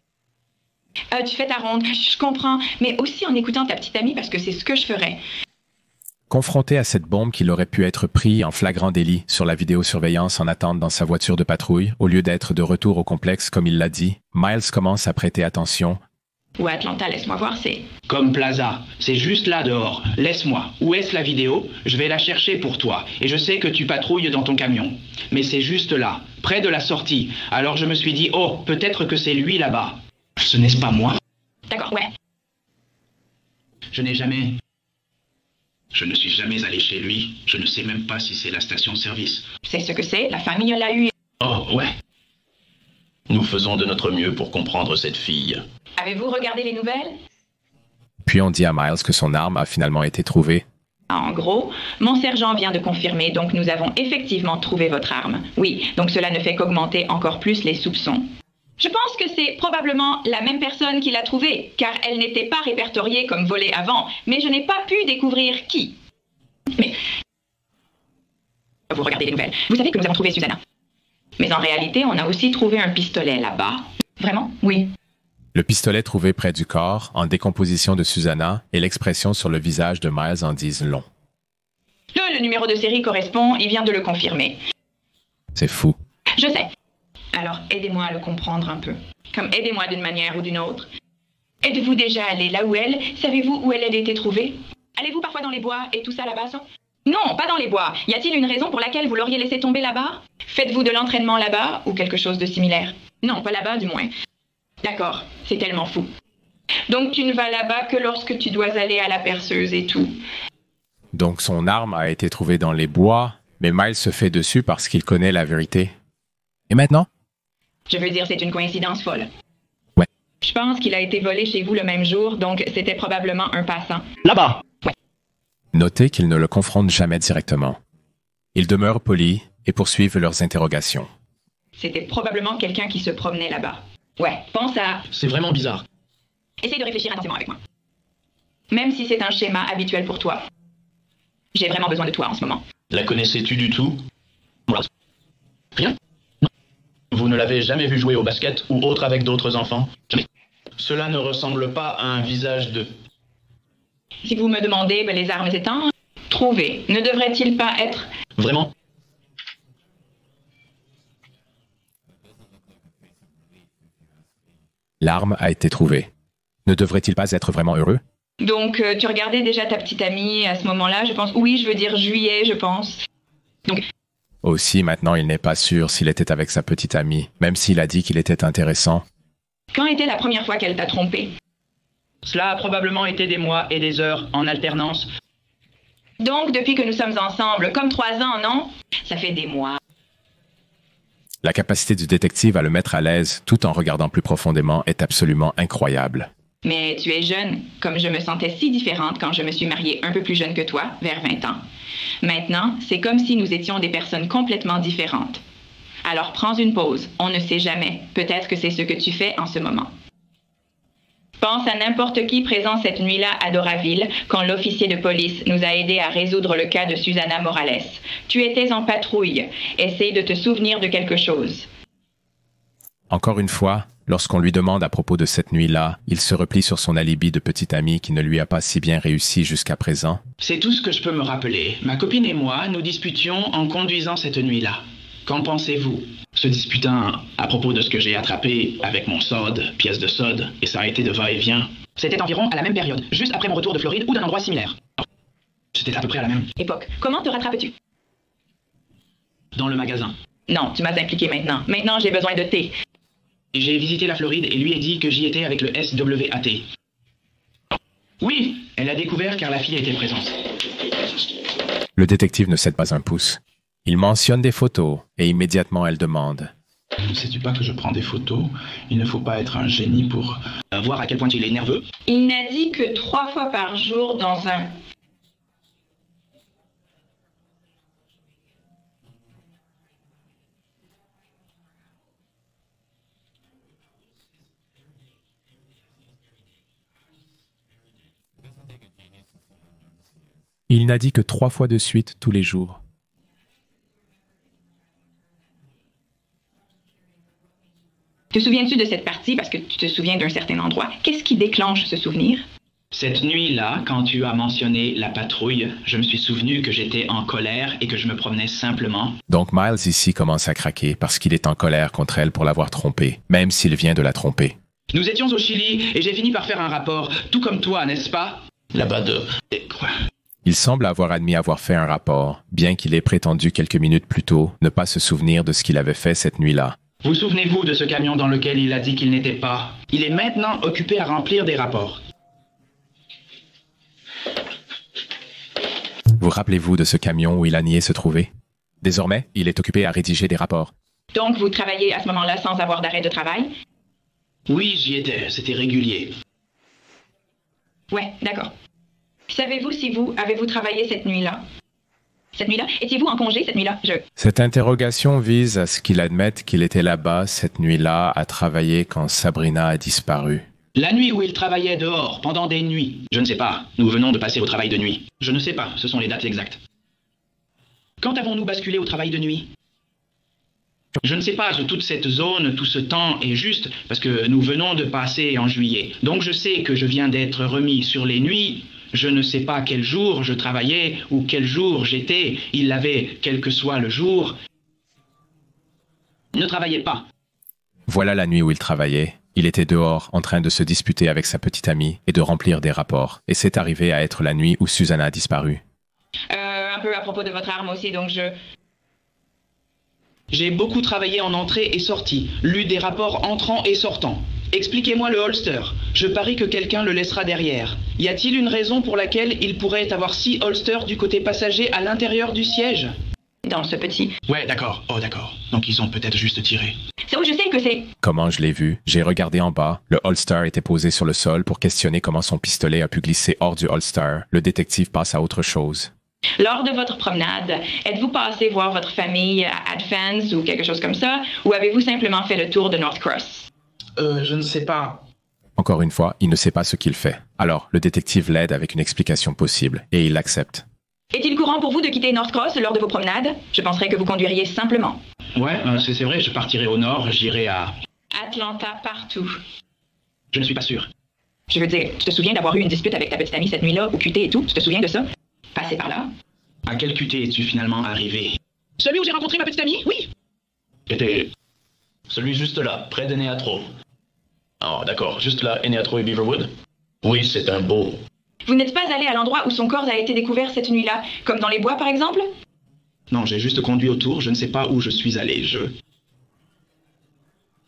tu fais ta ronde, je comprends, mais aussi en écoutant ta petite amie parce que c'est ce que je ferais.
Confronté à cette bombe qu'il aurait pu être pris en flagrant délit sur la vidéosurveillance en attente dans sa voiture de patrouille, au lieu d'être de retour au complexe comme il l'a dit, Miles commence à prêter attention.
Ou Atlanta, laisse-moi voir, c'est...
Comme Plaza, c'est juste là dehors. Laisse-moi. Où est-ce la vidéo? Je vais la chercher pour toi. Et je sais que tu patrouilles dans ton camion. Mais c'est juste là, près de la sortie. Alors je me suis dit, oh, peut-être que c'est lui là-bas. Ce n'est-ce pas moi?
D'accord, ouais.
Je ne suis jamais allé chez lui. Je ne sais même pas si c'est la station-service.
C'est ce que c'est, la famille l'a eu.
Oh, ouais.
Nous faisons de notre mieux pour comprendre cette fille.
Avez-vous regardé les nouvelles?
Puis on dit à Miles que son arme a finalement été trouvée.
En gros, mon sergent vient de confirmer, donc nous avons effectivement trouvé votre arme. Oui, donc cela ne fait qu'augmenter encore plus les soupçons. Je pense que c'est probablement la même personne qui l'a trouvée, car elle n'était pas répertoriée comme volée avant, mais je n'ai pas pu découvrir qui. Mais... Vous regardez les nouvelles. Vous savez que nous avons trouvé Susanna. Mais en réalité, on a aussi trouvé un pistolet là-bas. Vraiment? Oui.
Le pistolet trouvé près du corps, en décomposition de Susanna, et l'expression sur le visage de Miles en disent long.
Le numéro de série correspond, il vient de le confirmer.
C'est fou.
Je sais. Alors, aidez-moi à le comprendre un peu. Comme aidez-moi d'une manière ou d'une autre. Êtes-vous déjà allé là où elle? Savez-vous où elle a été trouvée? Allez-vous parfois dans les bois et tout ça là-bas, ça? Non, pas dans les bois. Y a-t-il une raison pour laquelle vous l'auriez laissé tomber là-bas? Faites-vous de l'entraînement là-bas ou quelque chose de similaire? Non, pas là-bas du moins. D'accord, c'est tellement fou. Donc tu ne vas là-bas que lorsque tu dois aller à la perceuse et tout.
Donc son arme a été trouvée dans les bois, mais Miles se fait dessus parce qu'il connaît la vérité. Et maintenant?
Je veux dire, c'est une coïncidence folle.
Ouais.
Je pense qu'il a été volé chez vous le même jour, donc c'était probablement un passant.
Là-bas!
Ouais.
Notez qu'ils ne le confrontent jamais directement. Ils demeurent polis et poursuivent leurs interrogations.
C'était probablement quelqu'un qui se promenait là-bas. Ouais, pense à...
C'est vraiment bizarre.
Essaye de réfléchir attentivement avec moi. Même si c'est un schéma habituel pour toi. J'ai vraiment besoin de toi en ce moment.
La connaissais-tu du tout? Rien? Vous ne l'avez jamais vu jouer au basket ou autre avec d'autres enfants? Jamais. Cela ne ressemble pas à un visage de...
Si vous me demandez, les armes étant trouvées, ne devrait-il pas être...
Vraiment?
L'arme a été trouvée. Ne devrait-il pas être vraiment heureux?
Donc, tu regardais déjà ta petite amie à ce moment-là, je pense. Oui, je veux dire juillet, je pense. Donc...
Aussi, maintenant, il n'est pas sûr s'il était avec sa petite amie, même s'il a dit qu'il était intéressant.
Quand était la première fois qu'elle t'a trompé?
Cela a probablement été des mois et des heures en alternance.
Donc, depuis que nous sommes ensemble, comme 3 ans, non? Ça fait des mois.
La capacité du détective à le mettre à l'aise tout en regardant plus profondément est absolument incroyable.
Mais tu es jeune, comme je me sentais si différente quand je me suis mariée un peu plus jeune que toi, vers 20 ans. Maintenant, c'est comme si nous étions des personnes complètement différentes. Alors prends une pause, on ne sait jamais. Peut-être que c'est ce que tu fais en ce moment. Pense à n'importe qui présent cette nuit-là à Doraville, quand l'officier de police nous a aidés à résoudre le cas de Susana Morales. Tu étais en patrouille. Essaye de te souvenir de quelque chose.
Encore une fois, lorsqu'on lui demande à propos de cette nuit-là, il se replie sur son alibi de petit ami qui ne lui a pas si bien réussi jusqu'à présent.
C'est tout ce que je peux me rappeler. Ma copine et moi, nous disputions en conduisant cette nuit-là. Qu'en pensez-vous? Se disputant à propos de ce que j'ai attrapé avec mon sod, pièce de sod, et ça a été de va-et-vient. C'était environ à la même période, juste après mon retour de Floride ou d'un endroit similaire. C'était à peu près à la même
époque. Comment te rattrapes-tu?
Dans le magasin.
Non, tu m'as impliqué maintenant. Maintenant, j'ai besoin de thé.
J'ai visité la Floride et lui ai dit que j'y étais avec le SWAT. Oui, elle a découvert car la fille était présente.
Le détective ne cède pas un pouce. Il mentionne des photos et immédiatement elle demande.
Ne sais-tu pas que je prends des photos? Il ne faut pas être un génie pour voir à quel point il est nerveux.
Il n'a dit que 3 fois par jour dans un...
Il n'a dit que 3 fois de suite tous les jours.
Te souviens-tu de cette partie parce que tu te souviens d'un certain endroit? Qu'est-ce qui déclenche ce souvenir?
Cette nuit-là, quand tu as mentionné la patrouille, je me suis souvenu que j'étais en colère et que je me promenais simplement.
Donc Miles ici commence à craquer parce qu'il est en colère contre elle pour l'avoir trompée, même s'il vient de la tromper.
Nous étions au Chili et j'ai fini par faire un rapport, tout comme toi, n'est-ce pas? Là-bas de... Quoi?
Il semble avoir admis avoir fait un rapport, bien qu'il ait prétendu quelques minutes plus tôt ne pas se souvenir de ce qu'il avait fait cette nuit-là.
Vous souvenez-vous de ce camion dans lequel il a dit qu'il n'était pas? Il est maintenant occupé à remplir des rapports.
Vous rappelez-vous de ce camion où il a nié se trouver? Désormais, il est occupé à rédiger des rapports.
Donc vous travaillez à ce moment-là sans avoir d'arrêt de travail?
Oui, j'y étais. C'était régulier.
Ouais, d'accord. Savez-vous si avez-vous travaillé cette nuit-là? Cette nuit-là? Étiez-vous en congé cette nuit-là?
Cette interrogation vise à ce qu'il admette qu'il était là-bas cette nuit-là à travailler quand Sabrina a disparu.
La nuit où il travaillait dehors, pendant des nuits. Je ne sais pas. Nous venons de passer au travail de nuit. Je ne sais pas. Ce sont les dates exactes. Quand avons-nous basculé au travail de nuit? Je ne sais pas, toute cette zone, tout ce temps est juste parce que nous venons de passer en juillet. Donc je sais que je viens d'être remis sur les nuits. Je ne sais pas quel jour je travaillais ou quel jour j'étais. Il l'avait, quel que soit le jour. Ne travaillez pas.
Voilà la nuit où il travaillait. Il était dehors, en train de se disputer avec sa petite amie et de remplir des rapports. Et c'est arrivé à être la nuit où Susana a disparu.
Un peu à propos de votre arme aussi, donc
J'ai beaucoup travaillé en entrée et sortie, lu des rapports entrants et sortants. Expliquez-moi le holster. Je parie que quelqu'un le laissera derrière. Y a-t-il une raison pour laquelle il pourrait avoir 6 holsters du côté passager à l'intérieur du siège?
Dans ce petit...
Ouais, d'accord. Oh, d'accord. Donc ils ont peut-être juste tiré.
C'est où je sais que c'est...
Comment je l'ai vu? J'ai regardé en bas. Le holster était posé sur le sol pour questionner comment son pistolet a pu glisser hors du holster. Le détective passe à autre chose.
Lors de votre promenade, êtes-vous passé voir votre famille à Advance ou quelque chose comme ça? Ou avez-vous simplement fait le tour de North Cross?
Je ne sais pas.
Encore une fois, il ne sait pas ce qu'il fait. Alors, le détective l'aide avec une explication possible, et il l'accepte.
Est-il courant pour vous de quitter North Cross lors de vos promenades? Je penserais que vous conduiriez simplement.
Ouais, c'est vrai, je partirai au nord, j'irai à...
Atlanta partout.
Je ne suis pas sûr.
Je veux dire, tu te souviens d'avoir eu une dispute avec ta petite amie cette nuit-là, au QT et tout? Tu te souviens de ça? Passer par là?
À quel QT es-tu finalement arrivé? Celui où j'ai rencontré ma petite amie? Oui. C'était...
Celui juste là, près de Neatro. Oh, d'accord, juste là, Neatro et Beaverwood? Oui, c'est un beau.
Vous n'êtes pas allé à l'endroit où son corps a été découvert cette nuit-là, comme dans les bois par exemple?
Non, j'ai juste conduit autour, je ne sais pas où je suis allé,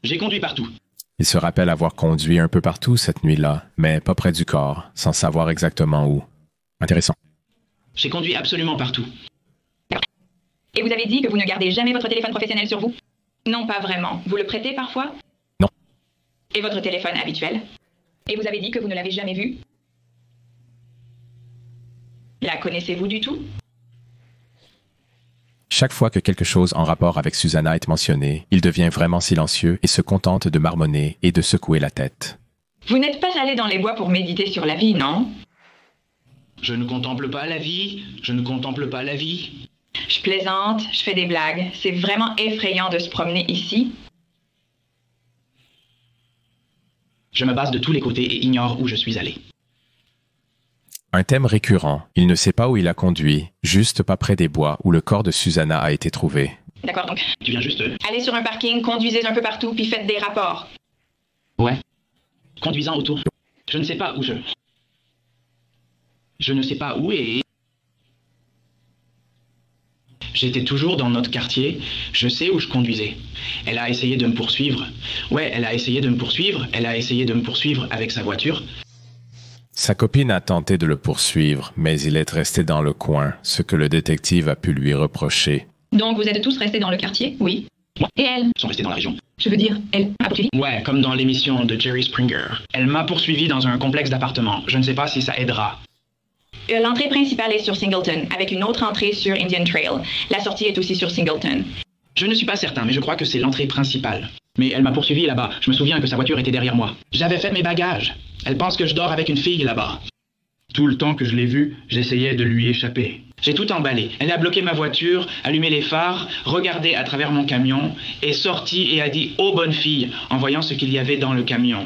J'ai conduit partout.
Il se rappelle avoir conduit un peu partout cette nuit-là, mais pas près du corps, sans savoir exactement où. Intéressant.
J'ai conduit absolument partout.
Et vous avez dit que vous ne gardez jamais votre téléphone professionnel sur vous? Non, pas vraiment. Vous le prêtez parfois?
Non.
Et votre téléphone habituel? Et vous avez dit que vous ne l'avez jamais vu? La connaissez-vous du tout?
Chaque fois que quelque chose en rapport avec Susanna est mentionné, il devient vraiment silencieux et se contente de marmonner et de secouer la tête.
Vous n'êtes pas allé dans les bois pour méditer sur la vie, non?
Je ne contemple pas la vie, je ne contemple pas la vie.
Je plaisante, je fais des blagues. C'est vraiment effrayant de se promener ici.
Je me base de tous les côtés et ignore où je suis allé.
Un thème récurrent, il ne sait pas où il a conduit, juste pas près des bois où le corps de Susanna a été trouvé.
D'accord, donc.
Tu viens juste...
Allez sur un parking, conduisez un peu partout, puis faites des rapports.
Ouais. Conduisant autour. Je ne sais pas où je... Je ne sais pas où et... J'étais toujours dans notre quartier, je sais où je conduisais. Elle a essayé de me poursuivre. Ouais, elle a essayé de me poursuivre, elle a essayé de me poursuivre avec sa voiture.
Sa copine a tenté de le poursuivre, mais il est resté dans le coin, ce que le détective a pu lui reprocher.
Donc vous êtes tous restés dans le quartier? Oui. Et elle?
Sont restés dans la région.
Je veux dire, elle a poursuivi?
Ouais, comme dans l'émission de Jerry Springer. Elle m'a poursuivi dans un complexe d'appartements. Je ne sais pas si ça aidera.
L'entrée principale est sur Singleton, avec une autre entrée sur Indian Trail. La sortie est aussi sur Singleton.
Je ne suis pas certain, mais je crois que c'est l'entrée principale. Mais elle m'a poursuivi là-bas. Je me souviens que sa voiture était derrière moi. J'avais fait mes bagages. Elle pense que je dors avec une fille là-bas. Tout le temps que je l'ai vue, j'essayais de lui échapper. J'ai tout emballé. Elle a bloqué ma voiture, allumé les phares, regardé à travers mon camion, est sortie et a dit « Oh bonne fille » en voyant ce qu'il y avait dans le camion.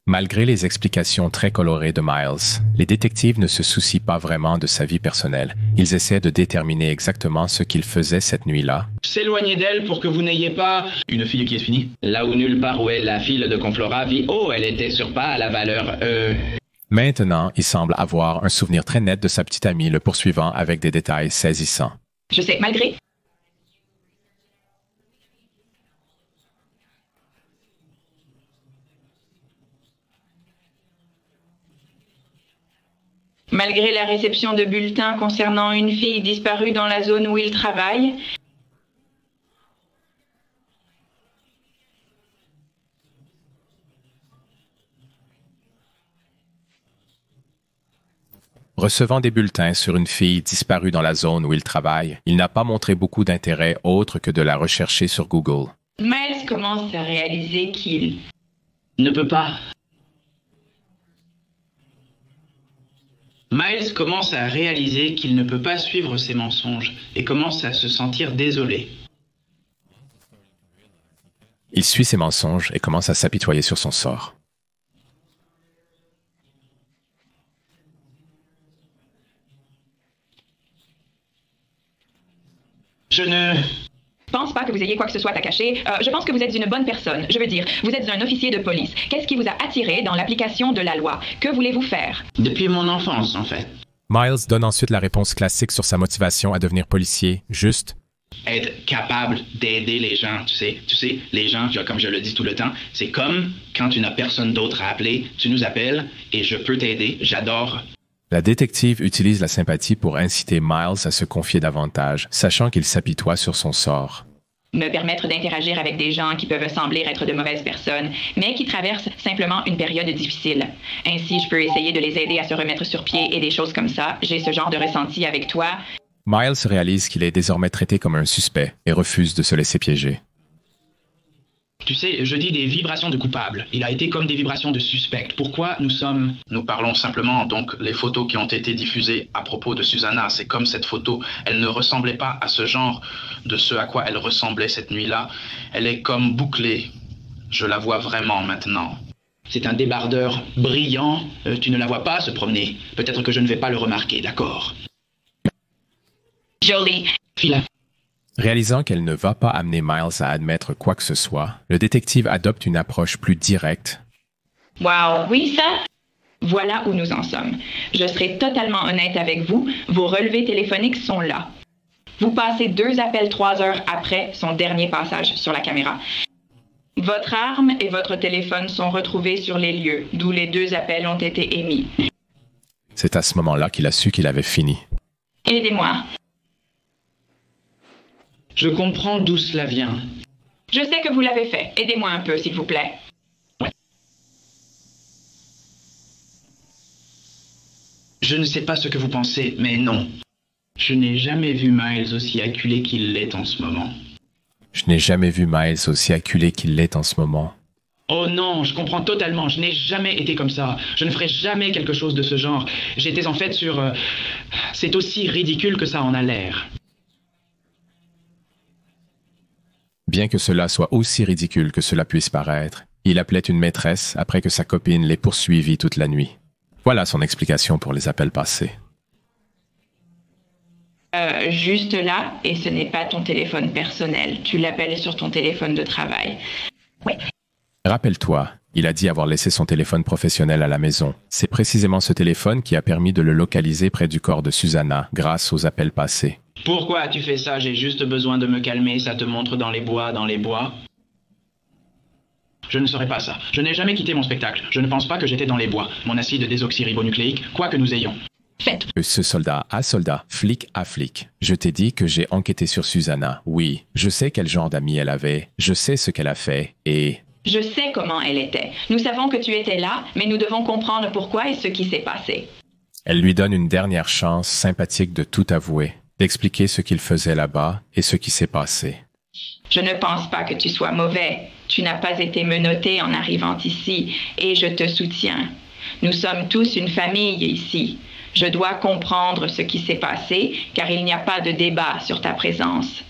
Malgré les explications très colorées de Miles, les détectives ne se soucient pas vraiment de sa vie personnelle. Ils essaient de déterminer exactement ce qu'il faisait cette nuit-là.
S'éloigner d'elle pour que vous n'ayez pas... Une fille qui est finie. Là où nulle part où est la fille de Conflora vit. Oh, elle était sur pas à la valeur...
Maintenant, il semble avoir un souvenir très net de sa petite amie le poursuivant avec des détails saisissants.
Je sais, malgré... Malgré la réception de bulletins concernant une fille disparue dans la zone où il travaille,
recevant des bulletins sur une fille disparue dans la zone où il travaille, il n'a pas montré beaucoup d'intérêt autre que de la rechercher sur Google.
Miles commence à réaliser qu'il
ne peut pas. Miles commence à réaliser qu'il ne peut pas suivre ses mensonges et commence à se sentir désolé.
Il suit ses mensonges et commence à s'apitoyer sur son sort.
Je ne
pense pas que vous ayez quoi que ce soit à cacher. Je pense que vous êtes une bonne personne. Je veux dire, vous êtes un officier de police. Qu'est-ce qui vous a attiré dans l'application de la loi? Que voulez-vous faire?
Depuis mon enfance, en fait.
Miles donne ensuite la réponse classique sur sa motivation à devenir policier, juste
être capable d'aider les gens, tu sais, les gens, comme je le dis tout le temps, c'est comme quand tu n'as personne d'autre à appeler, tu nous appelles et je peux t'aider, j'adore.
La détective utilise la sympathie pour inciter Miles à se confier davantage, sachant qu'il s'apitoie sur son sort.
Me permettre d'interagir avec des gens qui peuvent sembler être de mauvaises personnes, mais qui traversent simplement une période difficile. Ainsi, je peux essayer de les aider à se remettre sur pied et des choses comme ça. J'ai ce genre de ressenti avec toi.
Miles réalise qu'il est désormais traité comme un suspect et refuse de se laisser piéger.
Tu sais, je dis des vibrations de coupable. Il a été comme des vibrations de suspect. Pourquoi Nous parlons simplement, donc, les photos qui ont été diffusées à propos de Susanna. C'est comme cette photo. Elle ne ressemblait pas à ce genre de ce à quoi elle ressemblait cette nuit-là. Elle est comme bouclée. Je la vois vraiment maintenant. C'est un débardeur brillant. Tu ne la vois pas se promener. Peut-être que je ne vais pas le remarquer, d'accord?
Jolie.
Fila.
Réalisant qu'elle ne va pas amener Miles à admettre quoi que ce soit, le détective adopte une approche plus directe.
Wow, oui, ça? Voilà où nous en sommes. Je serai totalement honnête avec vous, vos relevés téléphoniques sont là. Vous passez 2 appels 3 heures après son dernier passage sur la caméra. Votre arme et votre téléphone sont retrouvés sur les lieux, d'où les 2 appels ont été émis.
C'est à ce moment-là qu'il a su qu'il avait fini.
Aidez-moi.
Je comprends d'où cela vient.
Je sais que vous l'avez fait. Aidez-moi un peu, s'il vous plaît.
Je ne sais pas ce que vous pensez, mais non. Je n'ai jamais vu Miles aussi acculé qu'il l'est en ce moment.
Je n'ai jamais vu Miles aussi acculé qu'il l'est en ce moment.
Oh non, je comprends totalement. Je n'ai jamais été comme ça. Je ne ferai jamais quelque chose de ce genre. J'étais en fait sur... C'est aussi ridicule que ça en a l'air.
Bien que cela soit aussi ridicule que cela puisse paraître, il appelait une maîtresse après que sa copine l'ait poursuivi toute la nuit. Voilà son explication pour les appels passés.
Juste là, et ce n'est pas ton téléphone personnel. Tu l'appelles sur ton téléphone de travail. Oui.
Rappelle-toi, il a dit avoir laissé son téléphone professionnel à la maison. C'est précisément ce téléphone qui a permis de le localiser près du corps de Susanna, grâce aux appels passés.
Pourquoi as-tu fait ça? J'ai juste besoin de me calmer, ça te montre dans les bois, Je ne saurais pas ça. Je n'ai jamais quitté mon spectacle. Je ne pense pas que j'étais dans les bois. Mon acide désoxyribonucléique, quoi que nous ayons.
Faites.
Ce soldat à soldat, flic à flic. Je t'ai dit que j'ai enquêté sur Susanna. Oui, je sais quel genre d'amis elle avait, je sais ce qu'elle a fait, et...
Je sais comment elle était. Nous savons que tu étais là, mais nous devons comprendre pourquoi et ce qui s'est passé.
Elle lui donne une dernière chance sympathique de tout avouer, d'expliquer ce qu'il faisait là-bas et ce qui s'est passé.
Je ne pense pas que tu sois mauvais. Tu n'as pas été menotté en arrivant ici, et je te soutiens. Nous sommes tous une famille ici. Je dois comprendre ce qui s'est passé, car il n'y a pas de débat sur ta présence.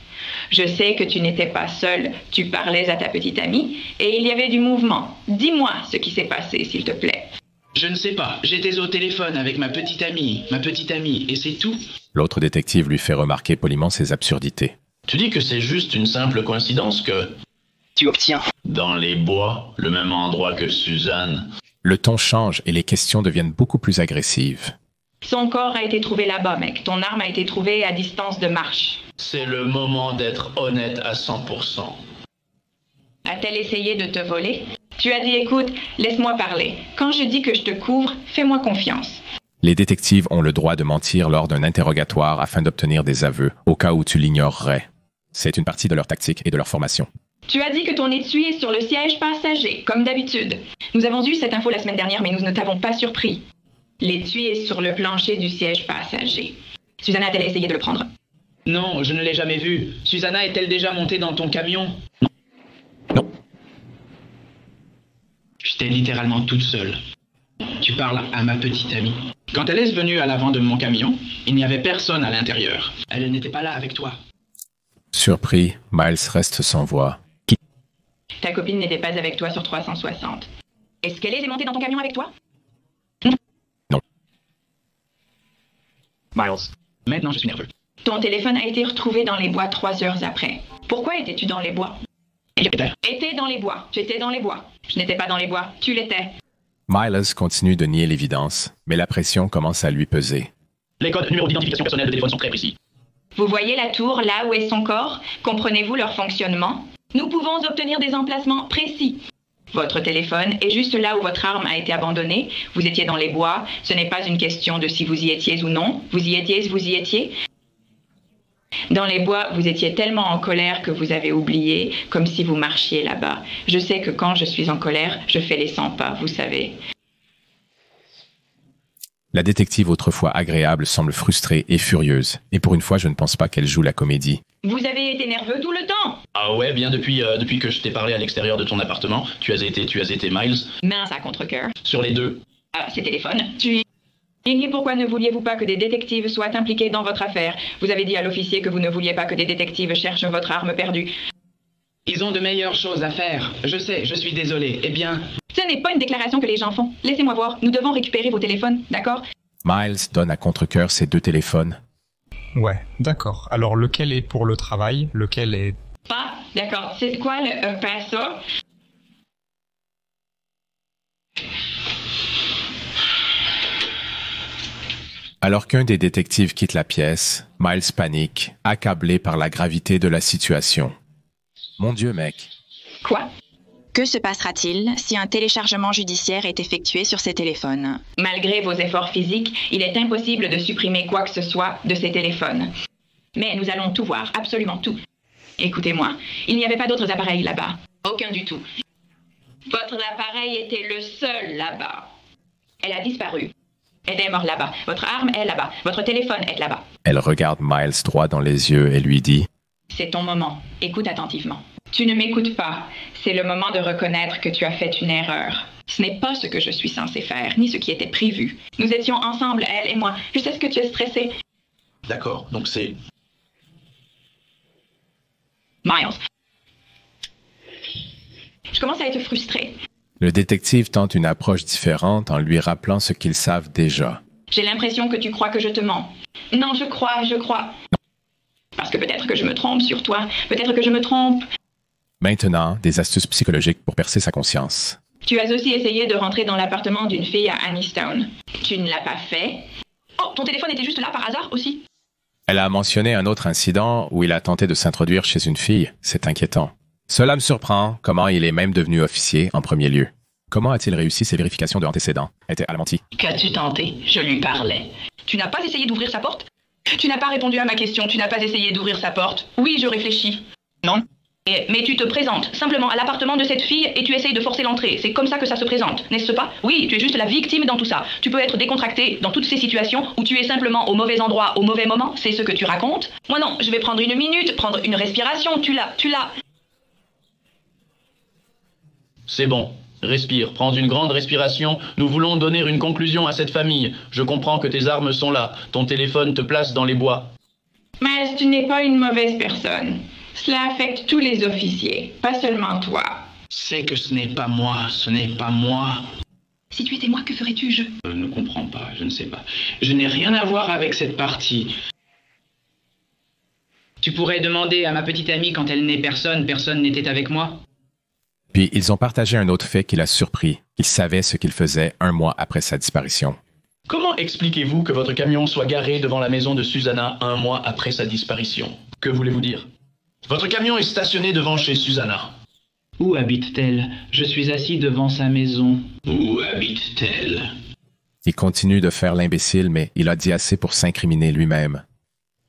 Je sais que tu n'étais pas seul, tu parlais à ta petite amie, et il y avait du mouvement. Dis-moi ce qui s'est passé, s'il te plaît.
Je ne sais pas, j'étais au téléphone avec ma petite amie, et c'est tout.
L'autre détective lui fait remarquer poliment ses absurdités.
Tu dis que c'est juste une simple coïncidence que...
Tu obtiens.
Dans les bois, le même endroit que Suzanne.
Le ton change et les questions deviennent beaucoup plus agressives.
Son corps a été trouvé là-bas, mec. Ton arme a été trouvée à distance de marche.
C'est le moment d'être honnête à 100%.
A-t-elle essayé de te voler? Tu as dit, écoute, laisse-moi parler. Quand je dis que je te couvre, fais-moi confiance.
Les détectives ont le droit de mentir lors d'un interrogatoire afin d'obtenir des aveux, au cas où tu l'ignorerais. C'est une partie de leur tactique et de leur formation.
Tu as dit que ton étui est sur le siège passager, comme d'habitude. Nous avons eu cette info la semaine dernière, mais nous ne t'avons pas surpris. L'étui est sur le plancher du siège passager. Susanna a-t-elle essayé de le prendre?
Non, je ne l'ai jamais vue. Susanna est-elle déjà montée dans ton camion?
Non.
J'étais littéralement toute seule. Tu parles à ma petite amie. Quand elle est venue à l'avant de mon camion, il n'y avait personne à l'intérieur. Elle n'était pas là avec toi.
Surpris, Miles reste sans voix.
Ta copine n'était pas avec toi sur 360. Est-ce qu'elle est montée dans ton camion avec toi?
Non.
Miles, maintenant je suis nerveux.
Ton téléphone a été retrouvé dans les bois 3 heures après. Pourquoi étais-tu dans les bois? Étais dans les bois. Tu étais dans les bois. Je n'étais pas dans les bois. Tu l'étais.
Miles continue de nier l'évidence, mais la pression commence à lui peser.
Les codes numéro d'identification personnelle de téléphone sont très précis.
Vous voyez la tour là où est son corps? Comprenez-vous leur fonctionnement? Nous pouvons obtenir des emplacements précis. Votre téléphone est juste là où votre arme a été abandonnée. Vous étiez dans les bois. Ce n'est pas une question de si vous y étiez ou non. Vous y étiez. Dans les bois, vous étiez tellement en colère que vous avez oublié, comme si vous marchiez là-bas. Je sais que quand je suis en colère, je fais les 100 pas, vous savez.
La détective autrefois agréable semble frustrée et furieuse. Et pour une fois, je ne pense pas qu'elle joue la comédie.
Vous avez été nerveux tout le temps.
Ah ouais, bien depuis que je t'ai parlé à l'extérieur de ton appartement, tu as été Miles.
Mince à contre-cœur.
Sur les deux.
Ah, ces téléphones. Et pourquoi ne vouliez-vous pas que des détectives soient impliqués dans votre affaire? Vous avez dit à l'officier que vous ne vouliez pas que des détectives cherchent votre arme perdue.
Ils ont de meilleures choses à faire. Je sais, je suis désolé. Eh bien...
Ce n'est pas une déclaration que les gens font. Laissez-moi voir. Nous devons récupérer vos téléphones, d'accord?
Miles donne à contre-cœur ses 2 téléphones.
Ouais, d'accord. Alors lequel est pour le travail? Lequel est...
Ah, d'accord. C'est quoi le Paso?
Alors qu'un des détectives quitte la pièce, Miles panique, accablé par la gravité de la situation. Mon Dieu, mec.
Quoi?
Que se passera-t-il si un téléchargement judiciaire est effectué sur ces téléphones?
Malgré vos efforts physiques, il est impossible de supprimer quoi que ce soit de ces téléphones. Mais nous allons tout voir, absolument tout. Écoutez-moi, il n'y avait pas d'autres appareils là-bas. Aucun du tout. Votre appareil était le seul là-bas. Elle a disparu. Elle est morte là-bas. Votre arme est là-bas. Votre téléphone est là-bas.
Elle regarde Miles droit dans les yeux et lui dit
« C'est ton moment. Écoute attentivement. Tu ne m'écoutes pas. C'est le moment de reconnaître que tu as fait une erreur. Ce n'est pas ce que je suis censé faire, ni ce qui était prévu. Nous étions ensemble, elle et moi. Je sais ce que tu es stressé. »
D'accord, donc c'est...
Miles. Je commence à être frustrée.
Le détective tente une approche différente en lui rappelant ce qu'ils savent déjà.
J'ai l'impression que tu crois que je te mens. Non, je crois. Parce que peut-être que je me trompe sur toi. Peut-être que je me trompe.
Maintenant, des astuces psychologiques pour percer sa conscience.
Tu as aussi essayé de rentrer dans l'appartement d'une fille à Anniestown. Tu ne l'as pas fait. Oh, ton téléphone était juste là par hasard aussi.
Elle a mentionné un autre incident où il a tenté de s'introduire chez une fille. C'est inquiétant. Cela me surprend, comment il est même devenu officier en premier lieu. Comment a-t-il réussi ses vérifications de antécédents? Était-elle menti?
Qu'as-tu tenté? Je lui parlais. Tu n'as pas essayé d'ouvrir sa porte? Tu n'as pas répondu à ma question, tu n'as pas essayé d'ouvrir sa porte. Oui, je réfléchis. Non. Mais tu te présentes simplement à l'appartement de cette fille et tu essayes de forcer l'entrée. C'est comme ça que ça se présente, n'est-ce pas? Oui, tu es juste la victime dans tout ça. Tu peux être décontracté dans toutes ces situations où tu es simplement au mauvais endroit, au mauvais moment. C'est ce que tu racontes. Moi non, je vais prendre une minute, prendre une respiration. Tu l'as.
C'est bon. Respire, prends une grande respiration. Nous voulons donner une conclusion à cette famille. Je comprends que tes armes sont là. Ton téléphone te place dans les bois.
Mais tu n'es pas une mauvaise personne. Cela affecte tous les officiers, pas seulement toi.
C'est que ce n'est pas moi.
Si tu étais moi, que ferais-tu,
Je ne comprends pas, je ne sais pas. Je n'ai rien à voir avec cette partie.
Tu pourrais demander à ma petite amie quand elle n'est personne n'était avec moi.
Puis ils ont partagé un autre fait qui l'a surpris. Il savait ce qu'il faisait 1 mois après sa disparition.
Comment expliquez-vous que votre camion soit garé devant la maison de Susanna 1 mois après sa disparition? Que voulez-vous dire? Votre camion est stationné devant chez Susanna.
Où habite-t-elle? Je suis assis devant sa maison.
Où habite-t-elle?
Il continue de faire l'imbécile, mais il a dit assez pour s'incriminer lui-même.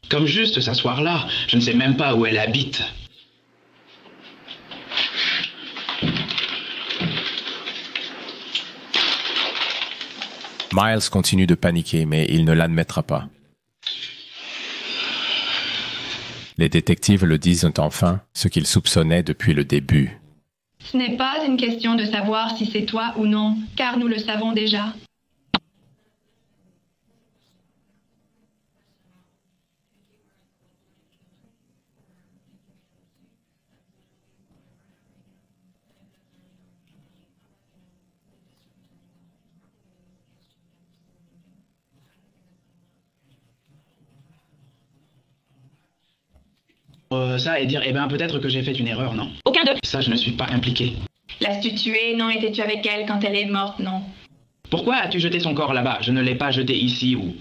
Comme juste s'asseoir là, je ne sais même pas où elle habite.
Miles continue de paniquer, mais il ne l'admettra pas. Les détectives le disent enfin, ce qu'ils soupçonnaient depuis le début.
Ce n'est pas une question de savoir si c'est toi ou non, car nous le savons déjà.
Ça et dire, peut-être que j'ai fait une erreur, non?
Aucun de...
Ça, je ne suis pas impliqué.
L'as-tu tuée? Non. Étais-tu avec elle quand elle est morte? Non.
Pourquoi as-tu jeté son corps là-bas? Je ne l'ai pas jeté ici ou...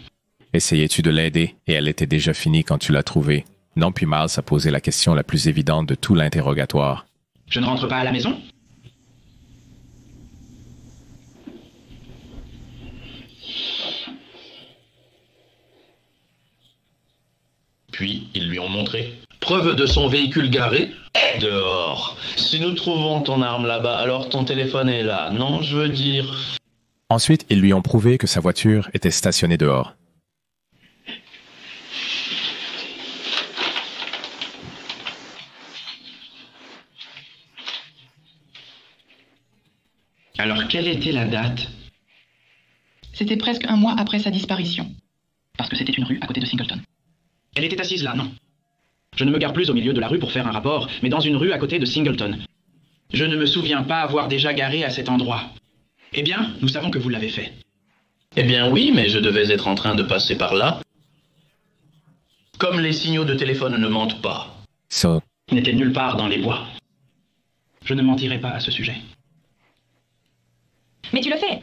Essayais-tu de l'aider et elle était déjà finie quand tu l'as trouvée? Non, puis Miles a posé la question la plus évidente de tout l'interrogatoire.
Je ne rentre pas à la maison?
Puis, ils lui ont montré. Preuve de son véhicule garé dehors. Si nous trouvons ton arme là-bas, alors ton téléphone est là. Non, je veux dire...
Ensuite, ils lui ont prouvé que sa voiture était stationnée dehors.
Alors, quelle était la date?
C'était presque 1 mois après sa disparition. Parce que c'était une rue à côté de Singleton.
Elle était assise là, non. Je ne me gare plus au milieu de la rue pour faire un rapport, mais dans une rue à côté de Singleton. Je ne me souviens pas avoir déjà garé à cet endroit. Eh bien, nous savons que vous l'avez fait.
Eh bien oui, mais je devais être en train de passer par là. Comme les signaux de téléphone ne mentent pas.
N'était nulle part dans les bois. Je ne mentirai pas à ce sujet.
Mais tu le fais.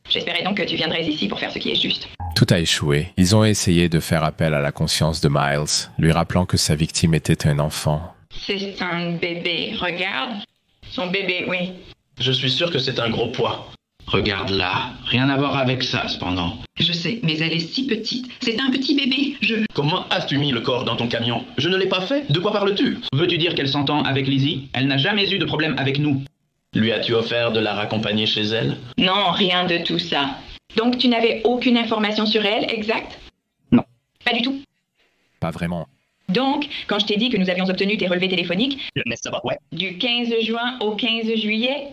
J'espérais donc que tu viendrais ici pour faire ce qui est juste.
Tout a échoué. Ils ont essayé de faire appel à la conscience de Miles, lui rappelant que sa victime était un enfant.
C'est un bébé, regarde. Son bébé, oui.
Je suis sûr que c'est un gros poids.
Regarde-la. Rien à voir avec ça, cependant.
Je sais, mais elle est si petite. C'est un petit bébé.
Comment as-tu mis le corps dans ton camion? Je ne l'ai pas fait. De quoi parles-tu?
Veux-tu dire qu'elle s'entend avec Lizzie? Elle n'a jamais eu de problème avec nous.
Lui as-tu offert de la raccompagner chez elle?
Non, rien de tout ça. Donc tu n'avais aucune information sur elle, exact?
Non.
Pas du tout?
Pas vraiment.
Donc, quand je t'ai dit que nous avions obtenu tes relevés téléphoniques,
mais ça va, ouais.
Du 15 juin au 15 juillet,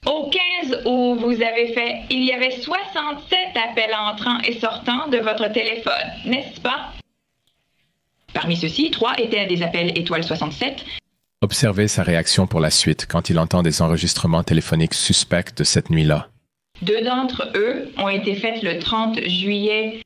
au 15 où vous avez fait, il y avait 67 appels entrants et sortants de votre téléphone, n'est-ce pas? Parmi ceux-ci, 3 étaient des appels étoile 67.
Observez sa réaction pour la suite quand il entend des enregistrements téléphoniques suspects de cette nuit-là.
2 d'entre eux ont été faits le 30 juillet.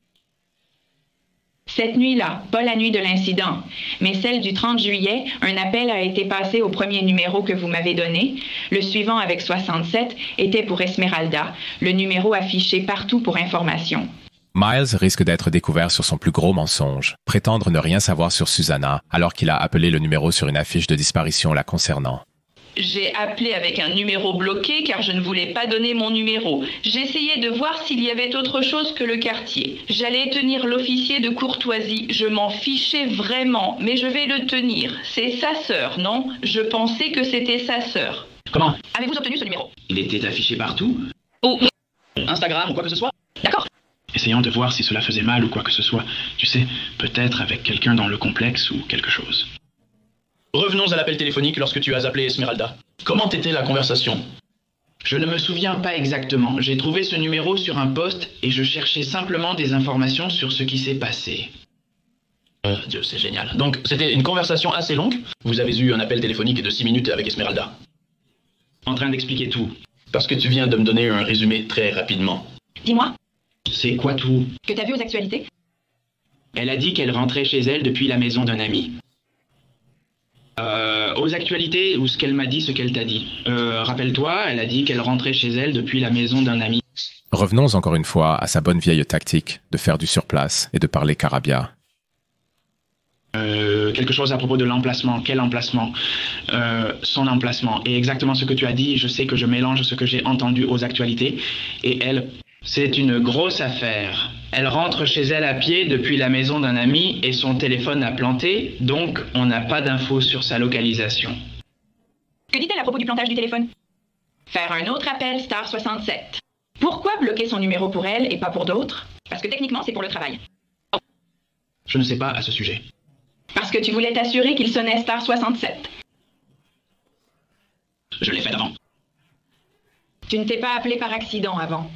Cette nuit-là, pas la nuit de l'incident, mais celle du 30 juillet, un appel a été passé au premier numéro que vous m'avez donné. Le suivant avec 67 était pour Esmeralda, le numéro affiché partout pour information.
Miles risque d'être découvert sur son plus gros mensonge, prétendre ne rien savoir sur Susanna alors qu'il a appelé le numéro sur une affiche de disparition la concernant.
J'ai appelé avec un numéro bloqué car je ne voulais pas donner mon numéro. J'essayais de voir s'il y avait autre chose que le quartier. J'allais tenir l'officier de courtoisie. Je m'en fichais vraiment, mais je vais le tenir. C'est sa sœur, non? Je pensais que c'était sa sœur.
Comment?
Avez-vous obtenu ce numéro?
Il était affiché partout?
Oh.
Instagram ou quoi que ce soit?
D'accord.
Essayons de voir si cela faisait mal ou quoi que ce soit. Tu sais, peut-être avec quelqu'un dans le complexe ou quelque chose.
Revenons à l'appel téléphonique lorsque tu as appelé Esmeralda. Comment était la conversation?
Je ne me souviens pas exactement. J'ai trouvé ce numéro sur un poste et je cherchais simplement des informations sur ce qui s'est passé.
Dieu, c'est génial. Donc, c'était une conversation assez longue? Vous avez eu un appel téléphonique de 6 minutes avec Esmeralda?
En train d'expliquer tout.
Parce que tu viens de me donner un résumé très rapidement.
Dis-moi.
C'est quoi tout?
Que t'as vu aux actualités?
Elle a dit qu'elle rentrait chez elle depuis la maison d'un ami. Aux actualités, ou ce qu'elle m'a dit, ce qu'elle t'a dit. Rappelle-toi, elle a dit qu'elle rentrait chez elle depuis la maison d'un ami.
Revenons encore une fois à sa bonne vieille tactique de faire du surplace et de parler carabia.
Quelque chose à propos de l'emplacement. Quel emplacement? Son emplacement. Et exactement ce que tu as dit, je sais que je mélange ce que j'ai entendu aux actualités. Et elle, c'est une grosse affaire. Elle rentre chez elle à pied depuis la maison d'un ami et son téléphone a planté, donc on n'a pas d'infos sur sa localisation.
Que dit-elle à propos du plantage du téléphone? Faire un autre appel star 67. Pourquoi bloquer son numéro pour elle et pas pour d'autres? Parce que techniquement, c'est pour le travail.
Je ne sais pas à ce sujet.
Parce que tu voulais t'assurer qu'il sonnait star 67.
Je l'ai fait avant.
Tu ne t'es pas appelé par accident avant.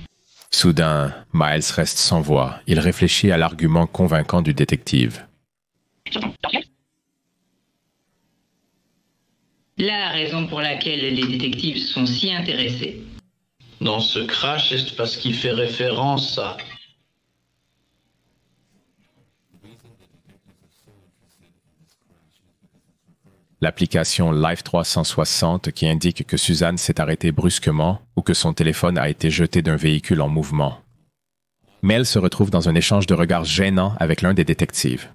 Soudain, Miles reste sans voix. Il réfléchit à l'argument convaincant du détective.
La raison pour laquelle les détectives sont si intéressés.
Dans ce crash, c'est parce qu'il fait référence à...
L'application Live 360 qui indique que Suzanne s'est arrêtée brusquement ou que son téléphone a été jeté d'un véhicule en mouvement. Mel se retrouve dans un échange de regards gênant avec l'un des détectives.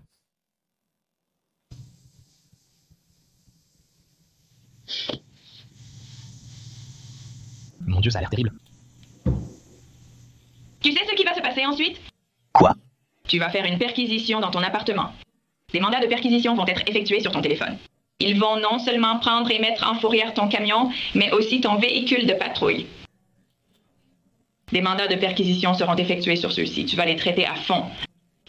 Mon Dieu, ça a l'air terrible.
Tu sais ce qui va se passer ensuite?
Quoi?
Tu vas faire une perquisition dans ton appartement. Des mandats de perquisition vont être effectués sur ton téléphone. Ils vont non seulement prendre et mettre en fourrière ton camion, mais aussi ton véhicule de patrouille. Des mandats de perquisition seront effectués sur ceux-ci. Tu vas les traiter à fond.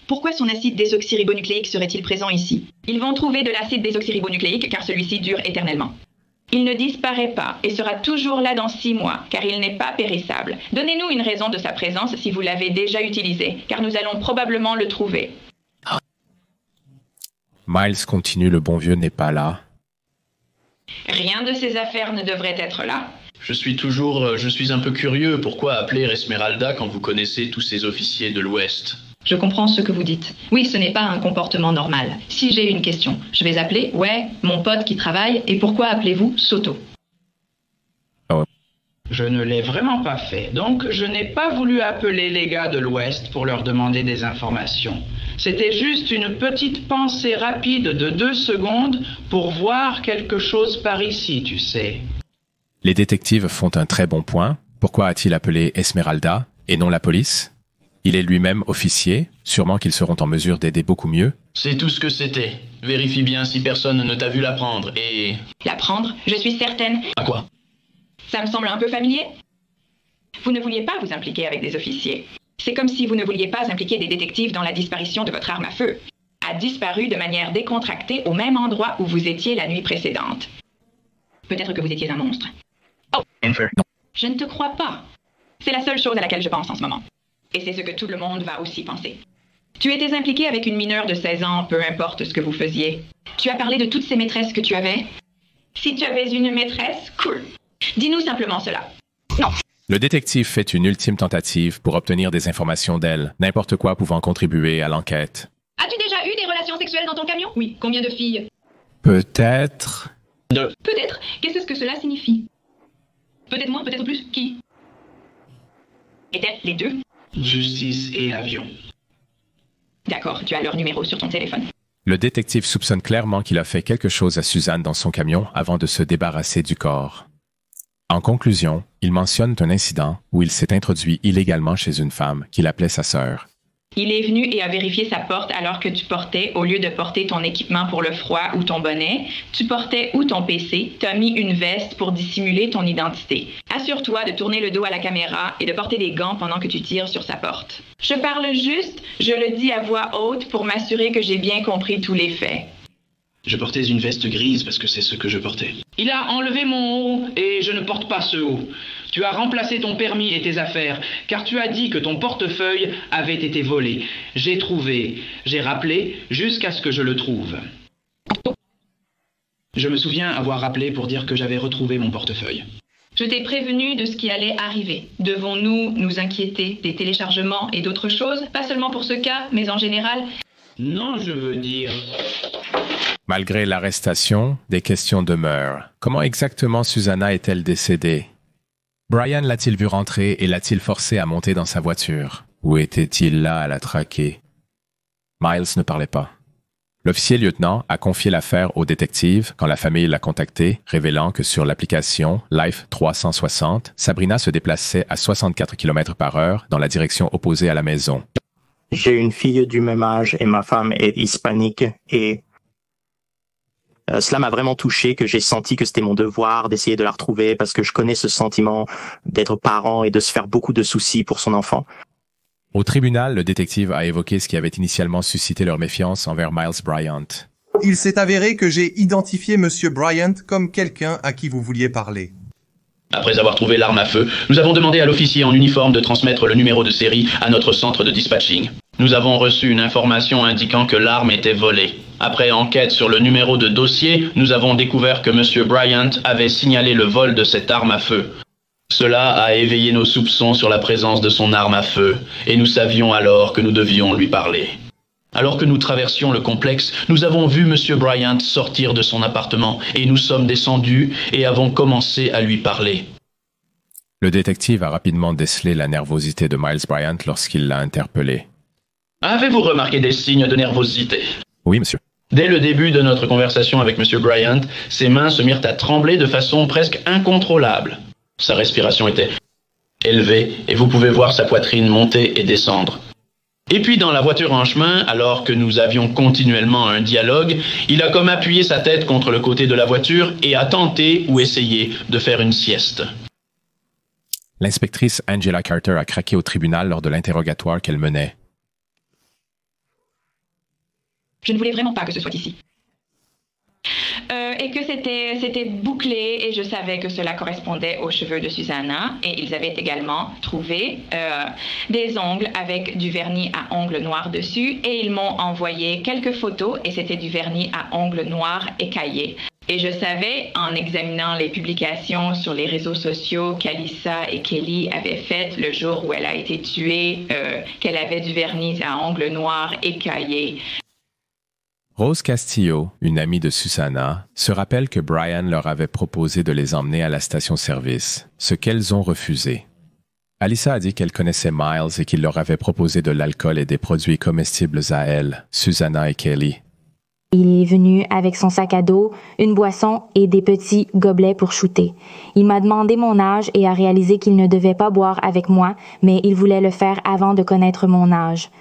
Pourquoi son acide désoxyribonucléique serait-il présent ici? Ils vont trouver de l'acide désoxyribonucléique car celui-ci dure éternellement. Il ne disparaît pas et sera toujours là dans 6 mois car il n'est pas périssable. Donnez-nous une raison de sa présence si vous l'avez déjà utilisé car nous allons probablement le trouver.
Miles continue, le bon vieux n'est pas là.
Rien de ces affaires ne devrait être là.
Je suis un peu curieux. Pourquoi appeler Esmeralda quand vous connaissez tous ces officiers de l'Ouest?
Je comprends ce que vous dites. Oui, ce n'est pas un comportement normal. Si j'ai une question, je vais appeler, ouais, mon pote qui travaille, et pourquoi appelez-vous Soto?
Je ne l'ai vraiment pas fait, donc je n'ai pas voulu appeler les gars de l'Ouest pour leur demander des informations. C'était juste une petite pensée rapide de 2 secondes pour voir quelque chose par ici, tu sais.
Les détectives font un très bon point. Pourquoi a-t-il appelé Esmeralda et non la police? Il est lui-même officier, sûrement qu'ils seront en mesure d'aider beaucoup mieux.
C'est tout ce que c'était. Vérifie bien si personne ne t'a vu la prendre et...
La prendre? Je suis certaine.
À quoi?
Ça me semble un peu familier. Vous ne vouliez pas vous impliquer avec des officiers. C'est comme si vous ne vouliez pas impliquer des détectives dans la disparition de votre arme à feu. A disparu de manière décontractée au même endroit où vous étiez la nuit précédente. Peut-être que vous étiez un monstre. Oh! Je ne te crois pas. C'est la seule chose à laquelle je pense en ce moment. Et c'est ce que tout le monde va aussi penser. Tu étais impliqué avec une mineure de 16 ans, peu importe ce que vous faisiez. Tu as parlé de toutes ces maîtresses que tu avais. Si tu avais une maîtresse, cool. Dis-nous simplement cela. Non.
Le détective fait une ultime tentative pour obtenir des informations d'elle, n'importe quoi pouvant contribuer à l'enquête.
As-tu déjà eu des relations sexuelles dans ton camion? Oui. Combien de filles?
Peut-être...
Peut-être. Qu'est-ce que cela signifie? Peut-être moins, peut-être plus. Qui? Étaient les deux?
Justice et avion.
D'accord, tu as leur numéro sur ton téléphone.
Le détective soupçonne clairement qu'il a fait quelque chose à Suzanne dans son camion avant de se débarrasser du corps. En conclusion, il mentionne un incident où il s'est introduit illégalement chez une femme qu'il appelait sa sœur.
Il est venu et a vérifié sa porte alors que tu portais, au lieu de porter ton équipement pour le froid ou ton bonnet, tu portais ou ton PC, t'as mis une veste pour dissimuler ton identité. Assure-toi de tourner le dos à la caméra et de porter des gants pendant que tu tires sur sa porte. Je parle juste, je le dis à voix haute pour m'assurer que j'ai bien compris tous les faits.
Je portais une veste grise parce que c'est ce que je portais. Il a enlevé mon haut et je ne porte pas ce haut. Tu as remplacé ton permis et tes affaires, car tu as dit que ton portefeuille avait été volé. J'ai trouvé, j'ai rappelé, jusqu'à ce que je le trouve. Je me souviens avoir rappelé pour dire que j'avais retrouvé mon portefeuille.
Je t'ai prévenu de ce qui allait arriver. Devons-nous nous inquiéter des téléchargements et d'autres choses? Pas seulement pour ce cas, mais en général?
Non, je veux dire...
Malgré l'arrestation, des questions demeurent. Comment exactement Susanna est-elle décédée? Brian l'a-t-il vu rentrer et l'a-t-il forcé à monter dans sa voiture? Ou était-il là à la traquer? Miles ne parlait pas. L'officier lieutenant a confié l'affaire au détective quand la famille l'a contacté, révélant que sur l'application Life 360, Sabrina se déplaçait à 64 km/h dans la direction opposée à la maison.
J'ai une fille du même âge et ma femme est hispanique et cela m'a vraiment touché, que j'ai senti que c'était mon devoir d'essayer de la retrouver parce que je connais ce sentiment d'être parent et de se faire beaucoup de soucis pour son enfant.
Au tribunal, le détective a évoqué ce qui avait initialement suscité leur méfiance envers Miles Bryant.
Il s'est avéré que j'ai identifié Monsieur Bryant comme quelqu'un à qui vous vouliez parler.
Après avoir trouvé l'arme à feu, nous avons demandé à l'officier en uniforme de transmettre le numéro de série à notre centre de dispatching. Nous avons reçu une information indiquant que l'arme était volée. Après enquête sur le numéro de dossier, nous avons découvert que M. Bryant avait signalé le vol de cette arme à feu. Cela a éveillé nos soupçons sur la présence de son arme à feu, et nous savions alors que nous devions lui parler. Alors que nous traversions le complexe, nous avons vu M. Bryant sortir de son appartement, et nous sommes descendus et avons commencé à lui parler.
Le détective a rapidement décelé la nervosité de Miles Bryant lorsqu'il l'a interpellé.
Avez-vous remarqué des signes de nervosité?
Oui, monsieur.
Dès le début de notre conversation avec M. Bryant, ses mains se mirent à trembler de façon presque incontrôlable. Sa respiration était élevée et vous pouvez voir sa poitrine monter et descendre. Et puis dans la voiture en chemin, alors que nous avions continuellement un dialogue, il a comme appuyé sa tête contre le côté de la voiture et a tenté ou essayé de faire une sieste.
L'inspectrice Angela Carter a craqué au tribunal lors de l'interrogatoire qu'elle menait.
Je ne voulais vraiment pas que ce soit ici. Et que c'était bouclé et je savais que cela correspondait aux cheveux de Susanna. Et ils avaient également trouvé des ongles avec du vernis à ongles noirs dessus. Et ils m'ont envoyé quelques photos et c'était du vernis à ongles noirs écaillés. Et je savais, en examinant les publications sur les réseaux sociaux qu'Alyssa et Kelly avaient faites le jour où elle a été tuée, qu'elle avait du vernis à ongles noirs écaillés.
Rose Castillo, une amie de Susanna, se rappelle que Brian leur avait proposé de les emmener à la station-service, ce qu'elles ont refusé. Alyssa a dit qu'elle connaissait Miles et qu'il leur avait proposé de l'alcool et des produits comestibles à elle, Susanna et Kelly.
Il est venu avec son sac à dos, une boisson et des petits gobelets pour shooter. Il m'a demandé mon âge et a réalisé qu'il ne devait pas boire avec moi, mais il voulait le faire avant de connaître mon âge.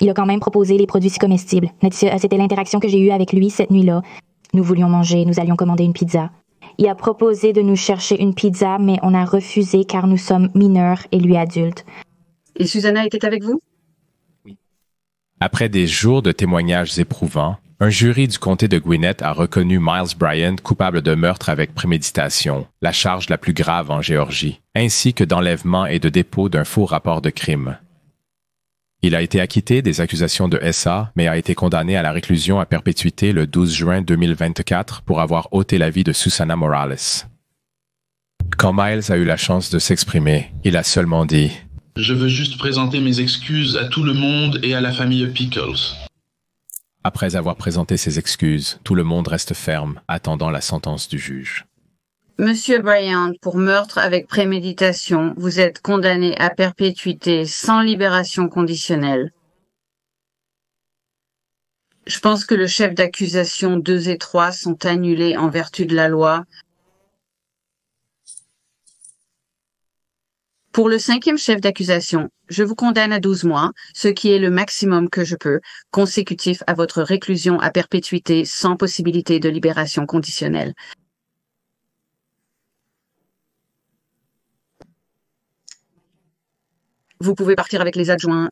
Il a quand même proposé les produits comestibles. C'était l'interaction que j'ai eue avec lui cette nuit-là. Nous voulions manger, nous allions commander une pizza. Il a proposé de nous chercher une pizza, mais on a refusé car nous sommes mineurs et lui adulte.
Et Susanna était avec vous?
Oui. Après des jours de témoignages éprouvants, un jury du comté de Gwinnett a reconnu Miles Bryant coupable de meurtre avec préméditation, la charge la plus grave en Géorgie, ainsi que d'enlèvement et de dépôt d'un faux rapport de crime. Il a été acquitté des accusations de SA, mais a été condamné à la réclusion à perpétuité le 12 juin 2024 pour avoir ôté la vie de Susana Morales. Quand Miles a eu la chance de s'exprimer, il a seulement dit «
Je veux juste présenter mes excuses à tout le monde et à la famille Pickles. »
Après avoir présenté ses excuses, tout le monde reste ferme, attendant la sentence du juge.
Monsieur Bryant, pour meurtre avec préméditation, vous êtes condamné à perpétuité sans libération conditionnelle. Je pense que le chef d'accusation 2 et 3 sont annulés en vertu de la loi. Pour le 5e chef d'accusation, je vous condamne à 12 mois, ce qui est le maximum que je peux, consécutif à votre réclusion à perpétuité sans possibilité de libération conditionnelle. Vous pouvez partir avec les adjoints.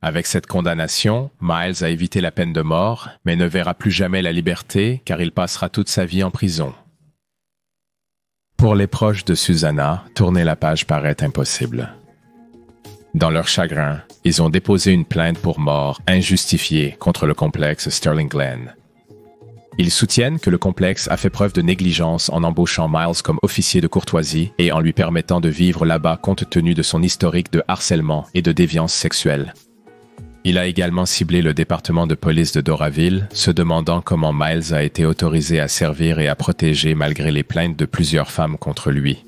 Avec cette condamnation, Miles a évité la peine de mort, mais ne verra plus jamais la liberté car il passera toute sa vie en prison. Pour les proches de Susana, tourner la page paraît impossible. Dans leur chagrin, ils ont déposé une plainte pour mort injustifiée contre le complexe Sterling Glen. Ils soutiennent que le complexe a fait preuve de négligence en embauchant Miles comme officier de courtoisie et en lui permettant de vivre là-bas compte tenu de son historique de harcèlement et de déviance sexuelle. Il a également ciblé le département de police de Doraville, se demandant comment Miles a été autorisé à servir et à protéger malgré les plaintes de plusieurs femmes contre lui.